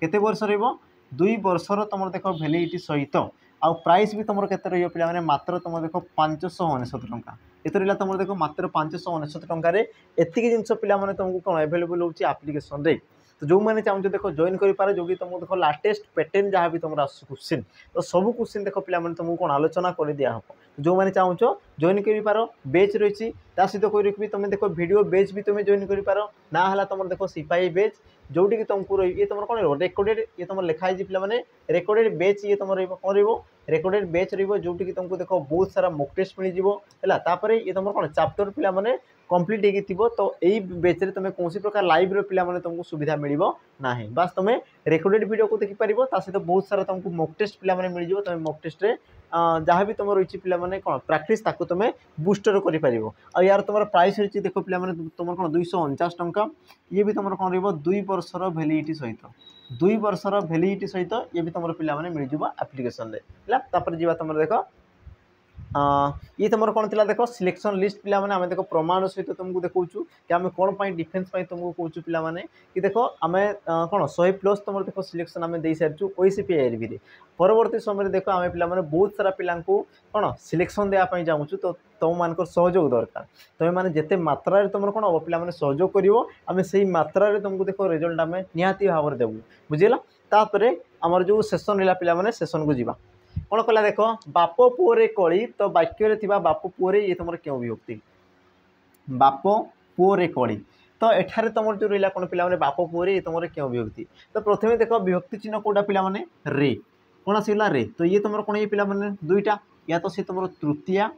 रते वर्ष रु वर्षर तुम देख भैलिडिटी सहित आउ प्राइस भी तुम के पे मात्र तुम देख 599 टंका ये रहा तुम देख मात्र 599 टंकार एतिक जिन पे तुमको कौन एवेलेबल होची एप्लिकेशन रे। तो जो मैंने चाहूँ देख जॉइन कर जो कि तुमको देख लाटेस्ट पैटर्न जहाँ भी तुम क्वेश्चन तो सब क्वेश्चन देख पे तुमको कौन आलोचना कर दिया जो मैंने चाहूँ जॉइन कर बेच रही सहित कोई रखी तुम देख वीडियो बेच भी तुम जॉइन कर ना है तुम देख सिपाही बेच जोटी कि तुमको ये तुम कौन रेकर्डेड ये तुम लिखाई पे रेकर्डेड बेच ये तुम कौन रेकर्डेड बेच जोटी कि तुमको देख बहुत सारा मॉक टेस्ट मिल जाए ये तुम कौन चैप्टर पे कंप्लीट हो तो यही बेच तुम कौन प्रकार लाइव पे तुमको सुविधा मिल ना बास तुम रेकर्डेड वीडियो को देखिपार सहित बहुत सारा तुमको मॉक टेस्ट पे मिल जाए तुम मॉक टेस्ट जहाँ भी तुम रही पे कौन प्रैक्टिस ताको तुम बूस्टर कर यार तुम प्राइस रही देख पे तुम कौन 249 टंका ये भी तुम कौन रु वर्षर भैलिडिटी सहित 2 वर्षर भैलिडिटी सहित ये भी तुम पे मिल जाए एप्लिकेशन है। जी तुम देख ये तुम कौन थी देख सिलेक्शन लिस्ट पे आम देख प्रमाण सहित तुमको देखु कि आम कौन डिफेन्स तुमको कहूँ पे कि देख आम कौन 100+ तुम देख सिलेक्शन आम दे सारी ओएसएफआईआरबी रे परवर्ती समय देख आम पे बहुत सारा पिला कौन सिलेक्शन देवाई चाहूँ तो तुम मान सहयोग दरकार तुम मैंने जिते मात्रा तुम कौन हम पे सहयोग कर से मात्रा तुमको देख रिजल्ट आम निहाती भाव में देवु बुझेगा। तापर आमर जो सेसन रहा पे सेसन को जीवा कौन कला देख बाप पुओरे कली तो वाक्य बाप पुओरे ये तुम क्यों विभक्ति बाप पुओरे कली तो एठारे तुम जो रहा कौन पे बाप पुओरे ये तुम क्यों विभक्ति तो प्रथम देख विभक्ति चिन्ह कौटा पे रे कौन आसगला रे तो ये तुम कौन ये पे दुईटा या तो सी तुम तृतीया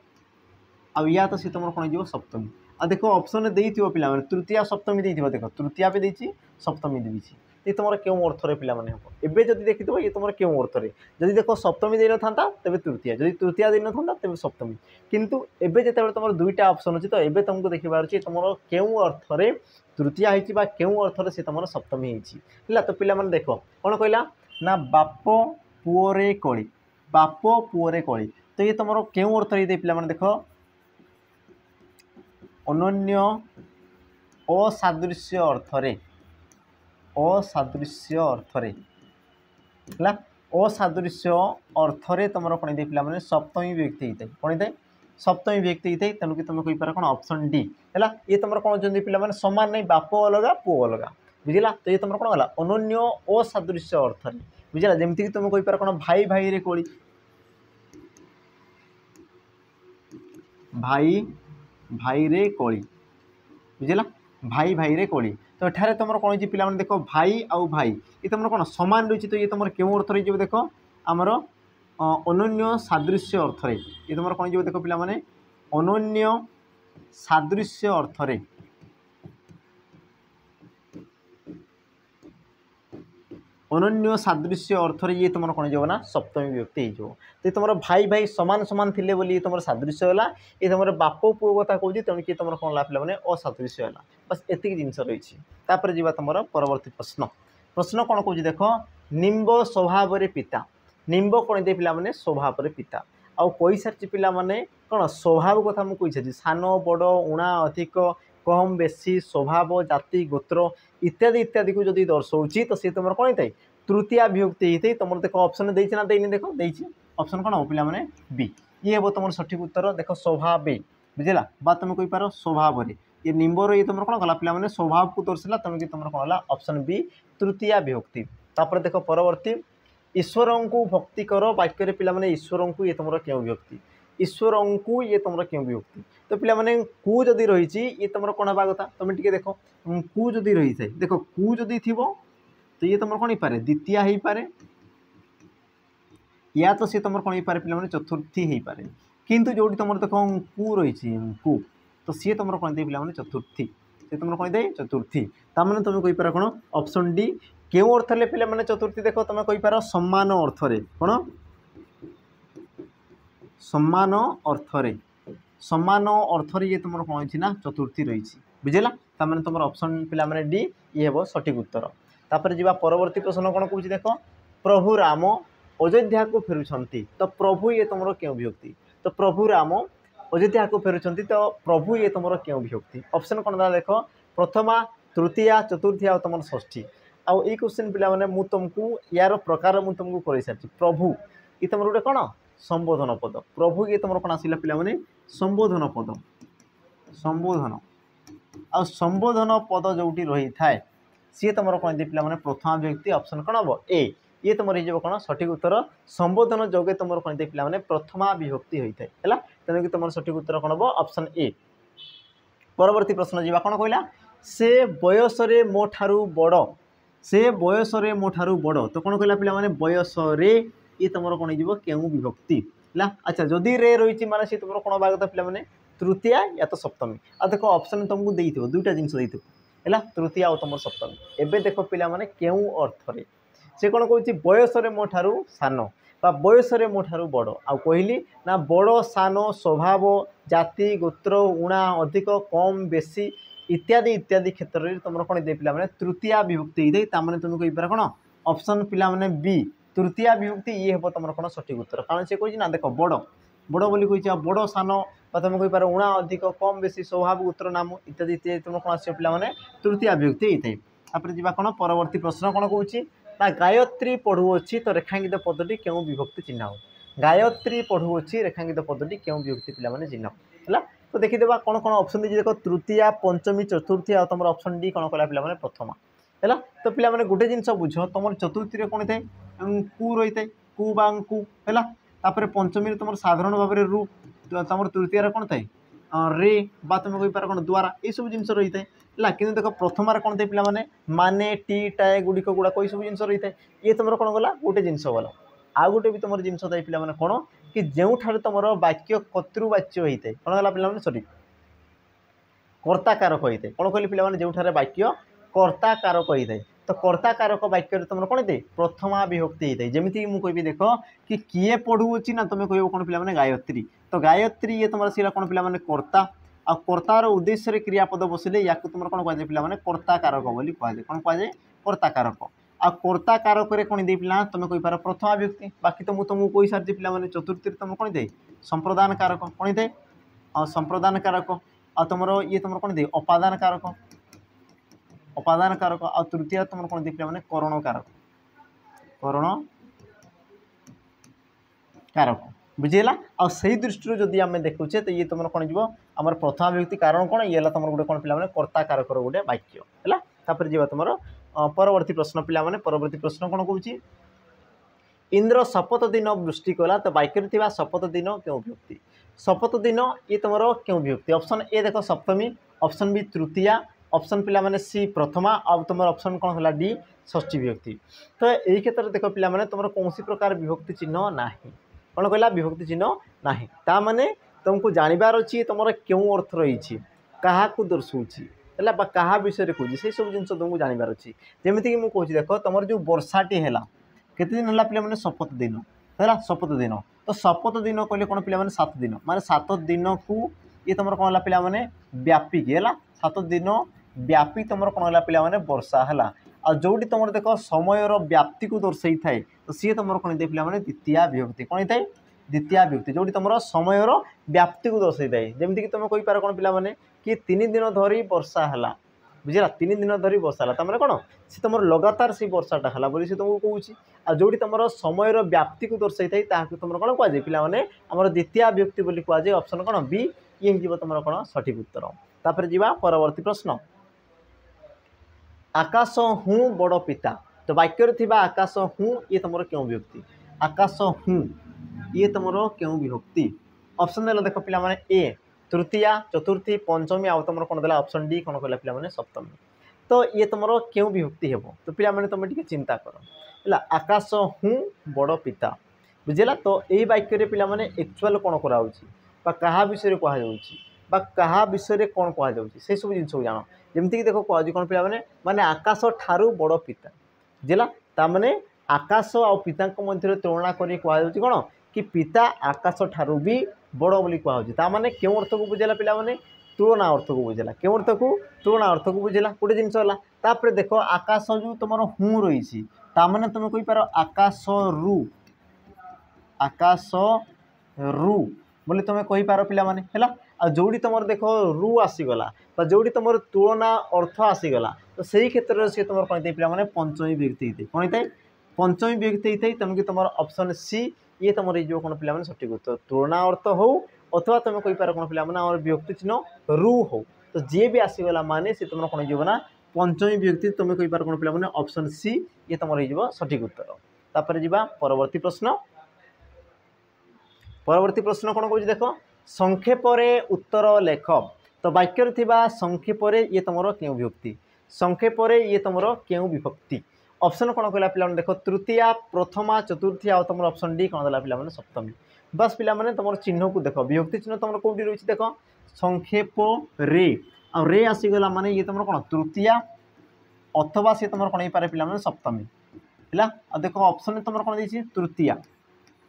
या तो सी तुम कौन हो सप्तमी आ देख ऑप्शन दे पे तृतीया सप्तमी देख तृतीया पे देती सप्तमी देती ये तुम क्यों अर्थ पे हम एवं जब देखिए ये तुम क्यों अर्थ जब देख सप्तमी दे ना तेज तृतीया जब तृतीया दे ना तेज सप्तमी किंतु एवं जो तुम दुईटा ऑप्शन अच्छी तो ये तुमको देखिबार अच्छे तुम क्यों अर्थ तृतीया होती क्यों अर्थ से तुम सप्तमी है। तो पिला देख कौन कहला ना बाप पुओरे कली बाप पुओरे कली तो ये तुम क्यों अर्थ ये पे देख अनन्य असादृश्य अर्थरे असादृश्य अर्थरे है असादृश्य अर्थरे तुम कौन पे सप्तमी विभक्ति होता है कौन होता है सप्तमी विभक्ति होता है तेणुक तुम कहींपार कौन ऑप्शन डी है ये तुम कौन पे सामान नहीं बाप अलग पुओ अलग बुझला तो ये तुम कौन गला अनन्य असादृश्य अर्थरे बुझला जमीक तुम कहीपर कौन भाई भाई रे कोली भाई भाई रे कोली बुझला भाई भाई रे कोली तो एठारे तुम कौन हो पिला देख भाई आउ भाई ये तुम कौन सामान रही तो ये तुम क्यों अर्थ रही देख आमर अनन्य सादृश्य अर्थ ये तुम कौन देख पिला अनन्य सादृश्य अर्थ अनन्य सादृश्य अर्थ ये तुम कौन हो ना सप्तमी विभक्ति हो तो तुम भाई भाई सामान सामान थे बोली तुम सादृश्य है ये तुम बाप पुओ कथा कौन तेणु कि तुम कौन पे असादृश्य है बस एतिक जिन रही है तुम परवर्ती प्रश्न प्रश्न कौन कौन देख निम्ब स्वभाव पिता निम्ब कौन दे पे स्वभाव पिता आउ कही सारी पे कौन स्वभाव कथा मुझे कही सारी सान बड़ उणा अधिक कम बेसी स्वभाव जाति गोत्र इत्यादि इत्यादि को जब दर्शाऊँ तो सी तुम कौन होता है तृतीया विभक्ति होता है तुम देख ऑप्शन देना देनी देख देती ऑप्शन कौन हम पे बी ये हे तुम सठिक उत्तर देख स्वभाव बुझला बा तुम कहीपर स्वभाव ये निम्बर ये तुम कौन कला पे स्वभाव को दर्शाला तेणु कि तुम कौन है ऑप्शन बी तृतीया विभक्ति तापर देख परवर्ती ईश्वर को भक्ति कर वाक्य पे ईश्वर को ये तुम क्यों विभक्ति ईश्वर को ये तुम क्यों विभक्ति तो पिला माने कु जदि रही ये तुम कौन हवा कथा तुम टे देख कु जदि रही है देख कु जदि थी तो ये तुम कौन हो पारे द्वितीय हो पारे या तो सी तुम कौन हो पारे पे चतुर्थी हो पारे किंतु जो तुम देख कु रही कु तो सी तुम कौन दे पे चतुर्थी सी तुम कौन दे चतुर्थी ताने तुम कहीपर कौन ऑप्शन डी क्यों अर्थ ले पे चतुर्थी देख तुम कहीपर सम्मान अर्थरे कौन सम्मान अर्थरे सम्मान अर्थरे ये तुम कौन ना चतुर्थी रही बुझेगा ताने तुम ऑप्शन पे डी ये हे सठिक उत्तर तापर जी परवर्ती प्रश्न कौन कौन देख प्रभु राम अयोध्या को फेरुंट तो प्रभु ये तुम क्यों विभक्ति तो प्रभु राम अयोध्या को फेरुंट तो प्रभु ये तुम क्यों विभक्ति ऑप्शन कौन था देख प्रथमा तृतीया चतुर्थी आ तुम षष्ठी आउ ये क्वेश्चन पे मुझे तुमको यार प्रकार मुझे तुमको कर सारी प्रभु ये तुम गोटे कौन संबोधन पद प्रभु ये तुम कौन आसला पे संबोधन पद संबोधन आ संबोधन पद जो रही थाए सी तुम कौन दे पे प्रथमा व्यक्ति ऑप्शन कौन हम ए ये तुम रही कौन सठिक उत्तर संबोधन जोगे तुम कौन दे पे प्रथमा विभक्ति होता है तेणु कि तुम सठिक उत्तर कौन हम ऑप्शन ए परवर्ती प्रश्न जी कौन कहला से बयस मो ठारू बड़ से बयस मो ठारू बड़ तो कौन कहला पे बयस ये तुम कौन हो क्यों विभक्ति है अच्छा जदि रे रही माने सी तुम कौन बागता पे तृतीया या तो सप्तमी आ देख ऑप्शन तुमको देते दुईटा जिन है तृतीया और तुम सप्तमी एवं देख पे क्यों अर्थ से कौन कह बयस मो ठारू सान बा बयस मो ठारू बड़ आ कहली ना बड़ सान स्वभाव जाति गोत्र उणा अधिक कम बेसी इत्यादि इत्यादि क्षेत्र में तुम कौन दे पे तृतीया विभक्ति होता तुम कहीपर कौन ऑप्शन पे बी तृतीया विभक्ति ये हे तुम कौन सठिक उत्तर कारण से कही ना देख बड़ बड़ बोली कही बड़ सान तुम कहीपर उणा अधिक कम बेसी स्वभाव गोत्र नाम इत्यादि इत्यादि तुम कौन आस पे तृतीया विभक्ति होता है तापर जी कौन परवर्ती प्रश्न कौन कौन ना गायत्री पढ़ुअी तो रेखांकित पदटी क्यों विभक्ति चिन्ह हो गायत्री पढ़ुअी रेखांकित पदटी क्यों विभक्ति पे चिन्ह है तो देखीदे कौन कौन ऑप्शन दी देख तृतीया पंचमी चतुर्थी आ तुम ऑप्शन डी कौन कला पे प्रथमा है तो पे गोटे जिन बुझ तुम चतुर्थी कौन थाए कु रही है कु बांकु है तापर पंचमी तुम साधारण भाव में रु तुम तृतीय कौन थाए रे बा तुम कहीपर कौन द्वारा ये सब जिन रही है कि देख प्रथम कौन थे पे माने टी टाए गुड़िक गुड़ा कोई सब जिन रही है ये तुम कौन गला गोटे जिन गला आउ गोटे भी तुम जिन थाए पे कौन कि जो तुम वाक्य कर्तृवाच्य होता है कौन गला पे सॉरी कर्ता कारक होता है कौन कहली पे जो वाक्य कर्ता कारक होता है तो कर्ता कारक वाक्य तुम कौन होता है प्रथमा विभक्ति होता है जमीक मुझे कहि देख कि किए पढ़ुची ना तुम कह कौन पे गायत्री तो गायत्री ये तुम आसला कौन पे कर्ता आ कर्तार उद्देश्य क्रियापद बसिले या तुम कौन कहुए पे कर्ता कारक बोली कहुए कौन कहुए कर्ता कारक आ कर्ता कारक कौन दे पे तुम कहीपर प्रथमा विभक्ति बाकी तो मुझे तुमको कही सारी पे चतुर्थी तुम कौन दे संप्रदान कारक कौन दे संप्रदान कारक आ तुम ये तुम कौन दे अपादान कारक आ तृतीय तुम कौन दे पे करण कारक बुझेगा आ सही दृष्टि जदि आम देखुचे तो ये तुम कौन जी आम प्रथमा विभक्ति कारण कौन ये तुम गोटे कौन पे कर्ता कारक गोटे वाक्य है तापर जी तुम परवर्ती प्रश्न पे परवर्ती प्रश्न कौन कौन इंद्र शपथ दिन वृष्टि कला तो वाक्य थिबा शपथ दिन क्यों विभक्ति शपथ दिन ये तुम क्यों विभक्ति ऑप्शन ए देख सप्तमी ऑप्शन बी तृतीया ऑप्शन पिला माने सी प्रथमा और तुम ऑप्शन कौन है डी षष्ठी विभक्ति तो यही क्षेत्र में देख पिला माने तुम कौन प्रकार विभक्ति चिन्ह ना कौन कहला विभक्ति चिन्ह ना ता माने तुमको जानवर अच्छी तुम क्यों अर्थ रही क्या दर्शाऊँगी है क्या विषय कହୁଛି से सब जिन तुमको जानवर अच्छी जमीक मुझे देख तुम जो वर्षाटी है केते दिन है पे शपथ दिन है शपथ दिन तो शपथ दिन कहले कौन पे 7 दिन माने 7 दिन को ये तुम कौन है पे व्यापिक है 7 दिन व्यापी तुम कौन है पे वर्षा है आ जोटी तुम देख समय व्याप्ति को दर्शाई थाए तो सी तुम कौन पे द्वितीय विभक्ति कौन होता है द्वितीय विभक्ति जोटी तुम समय व्याप्ति को दर्शाई थाए जमीक तुम कहींपार कौन पे कि 3 दिन धरी वर्षा है बुझला 3 दिन धरी वर्षा है तमें कौन सी तुम लगातार से वर्षाटा है बोली सी तुमको कौच आ जोटी तुम समय व्याप्ति को दर्शाई थाए तुम कौन कहुए पे आमर द्वितीय विभक्ति बोली कहुए ऑप्शन कौन बी ये हो तुम कौन सठिक उत्तर तापर जीवा परवर्ती प्रश्न आकाश हूँ बड़ पिता तो वाक्य थिबा आकाश हूँ ये तुम क्यों विभक्ति आकाश हूँ ये तुम क्यों विभक्ति ऑप्शन देला देख पिला माने ए तृतीया चतुर्थी पंचमी आउ तुम कौन देला ऑप्शन डी कौन कहला पिला माने सप्तमी तो ये तुम क्यों विभक्ति हेबो तो पिला माने तुम टिके चिंता कर है आकाश हूँ बड़ पिता बुझेगा तो यही वाक्य पिला माने एक्चुअल कौन कराऊँगी क्या विषय कहुच्छी क्या विषय कौन कहुच्छी से सब जिन जान जमीक देख कह कौन पे माने आकाश ठारू बड़ पिता बुझेगा ताने आकाश आ पिता मध्य तुलना कर कौन कि पिता आकाश ठारू भी बड़ बोली कहुच्छी माने क्यों अर्थ को बुझेगा पिला माने तुलना अर्थ को बुझेगा क्यों अर्थ को तुलना अर्थ को बुझेगा गोटे जिन है देख आकाश जो तुम हूँ रही ताने तुम कहींपार आकाश रु बोले तुम कहींपार पिला माने है आ जोड़ी तुम देख रु आसीगला जोड़ी तुम तुलना अर्थ आसीगला तो सही क्षेत्र में सी तुम कौन पे मैंने पंचमी विभक्ति होता है कौन होता है पंचमी विभक्ति होता है तेणुक तुम ऑप्शन सी ये तुम जो कौन पे सठिक उत्तर तुलना अर्थ हो अथवा तुम कहींपार कौन पे विभक्ति चिन्ह रु हो तो जी भी आसीगला माने सी तुम कौन होना पंचमी विभक्ति तुम कहींपार कौन पे ऑप्शन सी ये तुम हो सठिक उत्तर तापर जी परवर्ती प्रश्न कौन कह देख संक्षेप उत्तर लेख तो वाक्य थिबा संक्षेप ये तुम क्यों विभक्ति संक्षेप ये तुम क्यों विभक्ति ऑप्शन कौन कहला पिला देख तृतीया प्रथमा चतुर्थी आ तुम ऑप्शन डी कौन देला पिला सप्तमी बस पिला तुम चिन्ह को देख विभक्ति चिन्ह तुम कौटी रही देख संक्षेप रे आसीगला माने ये तुम कौन तृतीया अथवा सी तुम कौन हो पे सप्तमी है देख ऑप्शन तुम कौन देती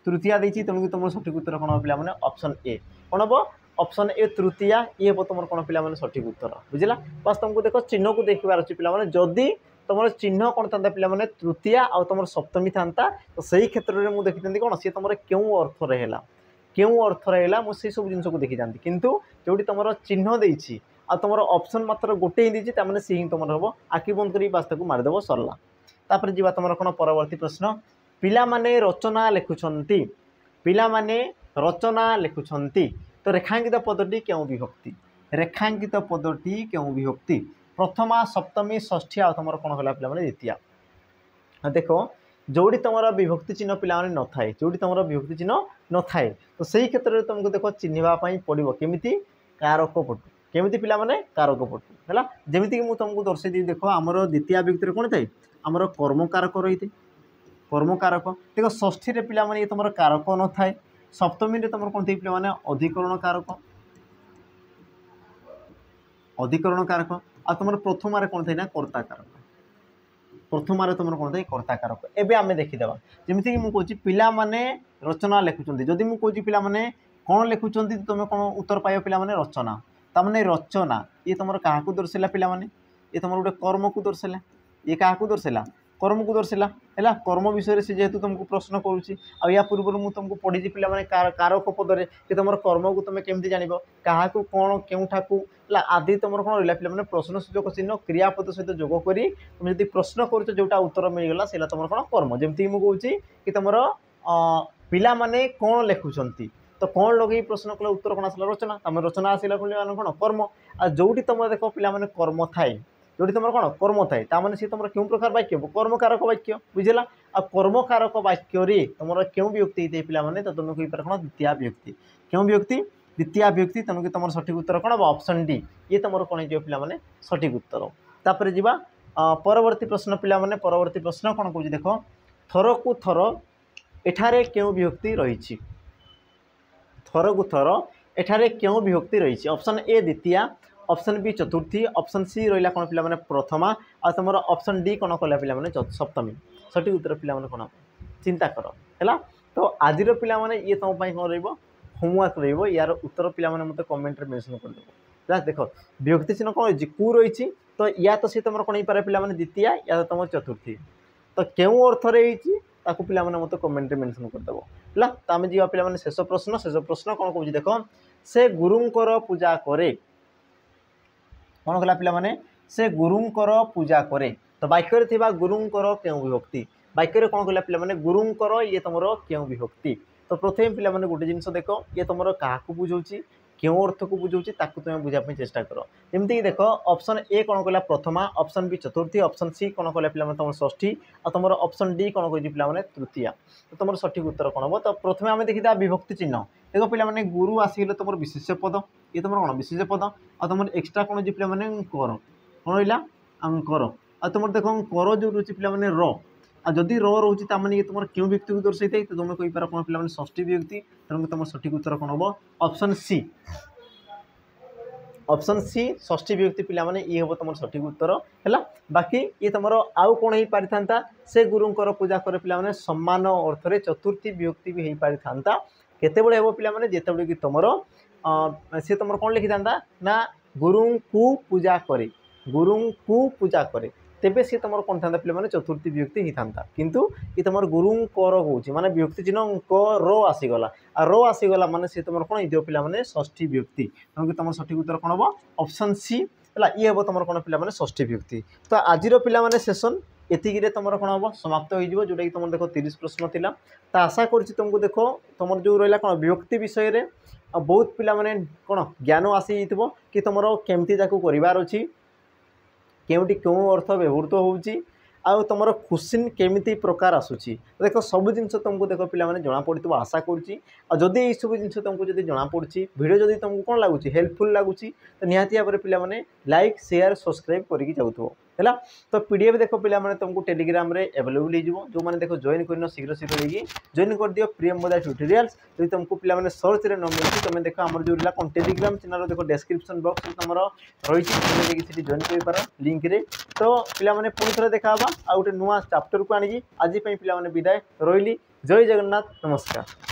तृतीया देती तेणुक तुम सठिक उत्तर कौन पे ऑप्शन ए कौन हम ऑप्शन ए तृतीया ये हम तुम कौन पे सठिक उत्तर बुझला बस तुमको देख चिन्ह को देखार अच्छे पे जदि तुम चिन्ह कौन था पे तृतीया आ तुम सप्तमी था तो सही क्षेत्र में मुझे देखी कौन सी तुम क्यों अर्थ रहा क्यों अर्थ रहा मुझे सब जिन को देखी जाती किंतु जो तुम चिन्ह देती आ तुम ऑप्शन मात्र गोटे ही देती सी ही तुम हम आखि बंद कर बास मारिदेव सरला तापर जी तुम कौन परवर्ती प्रश्न पिला माने रचना लिखुंट पिला माने रचना लिखुंट तो रेखांकित पदटी क्यों विभक्ति रेखांकित पदटी क्यों विभक्ति प्रथमा सप्तमी षष्ठी आ तुम कौन है पे द्वितीय देख जोड़ी तुम विभक्ति चिन्ह पिला न थाए जोड़ी तुम विभक्ति चिन्ह न थाए तो सही क्षेत्र में तुमको देख चिन्हवाई पड़ो केमी कारक पटु केमी पिला माने कारक पटु है जमीक मुझे तुमको दर्शे दी देख आमर द्वितीय विभक्ति कौन थाए आमर कर्मकारक रही थे कर्मकारक देख षष्ठी रे पिला माने तुम कारक न थाए सप्तमी रे तुम कौन थे पे अधिकरण कारक आ तुम प्रथम कौन थे ना कर्ता कारक प्रथम तुम कौन थे कर्ता कारक एवं आम देखीदे जमीक मुझे पिला माने रचना लिखुंट जदि मुझे पिला माने कौन लिखुंट तुम कौन उत्तर पाइब पिला माने रचना ताने रचना ये तुम क्या दर्शाला पिला माने ये तुम गोटे कर्म को दर्शाला ये क्या दर्शाला कर्म को दर्शाला है कर्म विषय से जेहेतु तुमको प्रश्न करुँची आ पूर्व मुझे तुमको पढ़ी पे मैंने कारक पदरे कि तुम कर्म को तुम केमती जान क्या कौन केउठा आदि तुम कौन रहा पे प्रश्न सूचक चिन्ह क्रियापद सहित जोग करी तुम जब प्रश्न कर जोटा उत्तर मिलगला से तुम कौन कर्म जमी मुझे कौच कि तुम पिला माने कौन लिखुंट तो कौन लगे प्रश्न कले उत्तर कौन आसला रचना तुम रचना आसला कौन कर्म आ जोटी तुम देख पे कर्म थाए जो तुम कौन कर्म थाए ताने सी तुम क्यों प्रकार वाक्य कर्मकारक वाक्य बुझेगा आ कर्मकारक वाक्य तुम क्यों विभक्ति होते पे तो तुम कहीपर कौन द्वितीय विभक्ति क्यों विभक्ति द्वितीय विभक्ति तेणुक तुम सठिक उत्तर कौन हम ऑप्शन डी ये तुम कौन पे सठिक उत्तर तापर जी परवर्ती प्रश्न पे परवर्ती प्रश्न कौन कौन देख थर को थर एठारे क्यों विभक्ति रही थर को थर एठारे क्यों विभक्ति रही ऑप्शन ए द्वितीय ऑप्शन बी चतुर्थी ऑप्शन सी रहा कौन पे प्रथमा आ तुम ऑप्शन डी कौन कला पे सप्तमी सठिक उत्तर पे कौन चिंता कर है तो आज पे ये तुम कौन रोमवर्क यार उत्तर पे मतलब कमेंट मेंशन कर देव देख विभक्ति चिन्ह कौन कु रही तो या तो सी तुम कौन पारे पे द्वितीय या तो तुम चतुर्थी तो क्यों अर्थ ताकू पे मत कमेंट मेंशन करदेव है तो आम जी पे शेष प्रश्न कौन कौन देख से गुरुंकर पूजा करे कौन कला पे से गुरुंकर पूजा करे तो वाक्य गुरुंकर क्यों विभक्ति वाक्य कौन कला पे गुरुंकर ये तुम क्यों विभक्ति तो प्रथम पे गोटे जिन देख ये तुम क्या बुझाऊँ क्यों अर्थ को बुझाऊँ ताकू तुम बुझापी चेष्टा कर जमीक देख ऑप्शन ए कौन कला प्रथमा ऑप्शन बी चतुर्थी ऑप्शन सी कौन कला पे तुम षष्ठी और तुम ऑप्शन डी कौन कह पे तृतीया तो तुम सठिक उत्तर कौन हम तो प्रथम आम देखा विभक्ति चिन्ह देख पे गुरु आसीगले तुम विशेष पद ये तुम कौन विशेष पद और तुम एक्सट्रा कौन जी पे कर कौन रहा कर आ तुम देख कर जो रोचे पे र आ जदि रोचे ये तुम क्यों व्यक्ति को दर्शाई था तो तुम कहींपार कौन पे षष्ठी व्यक्ति तेणुक तुम सठिक उत्तर कौन हम ऑप्शन सी षष्ठी व्यक्ति पे ये हम तुम सठिक उत्तर है बाकी ये तुम आउ कौन हो पारि था से गुरुंकर पूजा करे पे सम्मान अर्थ में चतुर्थी विभक्ति भी हो पारि था केतबे हे पे जिते कि तुम सी तुम कौन लिखि था ना गुरुं को पूजा करे गुरुं को पूजा करे तेबे सी तुम कौन था पे चतुर्थी विभक्ति होता था किंतु ये तुम गुरुं कर कौच माने विभक्ति चिन्ह क रो आसीगला आ रो आसीगला माने सी तुम कौन हो पे षष्ठी विभक्ति तेणुक तुम सठिक उत्तर कौन हम ऑप्शन सी है ये हम तुम कौन पे षष्ठी विभक्ति तो आज पे सेसन एतिक तुम कौन हम समाप्त हो जोटा कि तुम देख 30 प्रश्न थिला तो आशा कर तुमको देख तुम जो रहा कौन विभक्ति विषय में बहुत पिला माने कौन ज्ञान आसी कि तुम केमती करार अच्छी केउटी क्यों अर्थ व्यवहृत होउची आउ तुम क्वेश्चन केमिति प्रकार आसूची देख सब जिन तुमको देख पे जना पड़ो आशा करुँची जदि ये सब जिन तुमको जब जना पड़ी वीडियो जदि तुमको कौन लगुच हेल्पफुल लगुच तो निहाती भाव पे लाइक शेयर सब्सक्राइब करके जाऊँ है तो पीडीएफ देख पे तुमको टेलीग्राम रे अवेलेबल हो जो मैंने देख जॉइन कर शीघ्र शीघ्र जॉइन कर दियो प्रियंवदा ट्यूटोरियल्स जब तुमको पे सर्च रे न मिलती तुम देख आम जो रहा कौन टेलीग्राम चैनल देख डिस्क्रिप्शन बॉक्स तुम रही जॉइन कर लिंक रे तो पे पुणी थे देखा आ गोटे नुआ चैप्टर को आनी आज पे विदाय रही जय जगन्नाथ नमस्कार।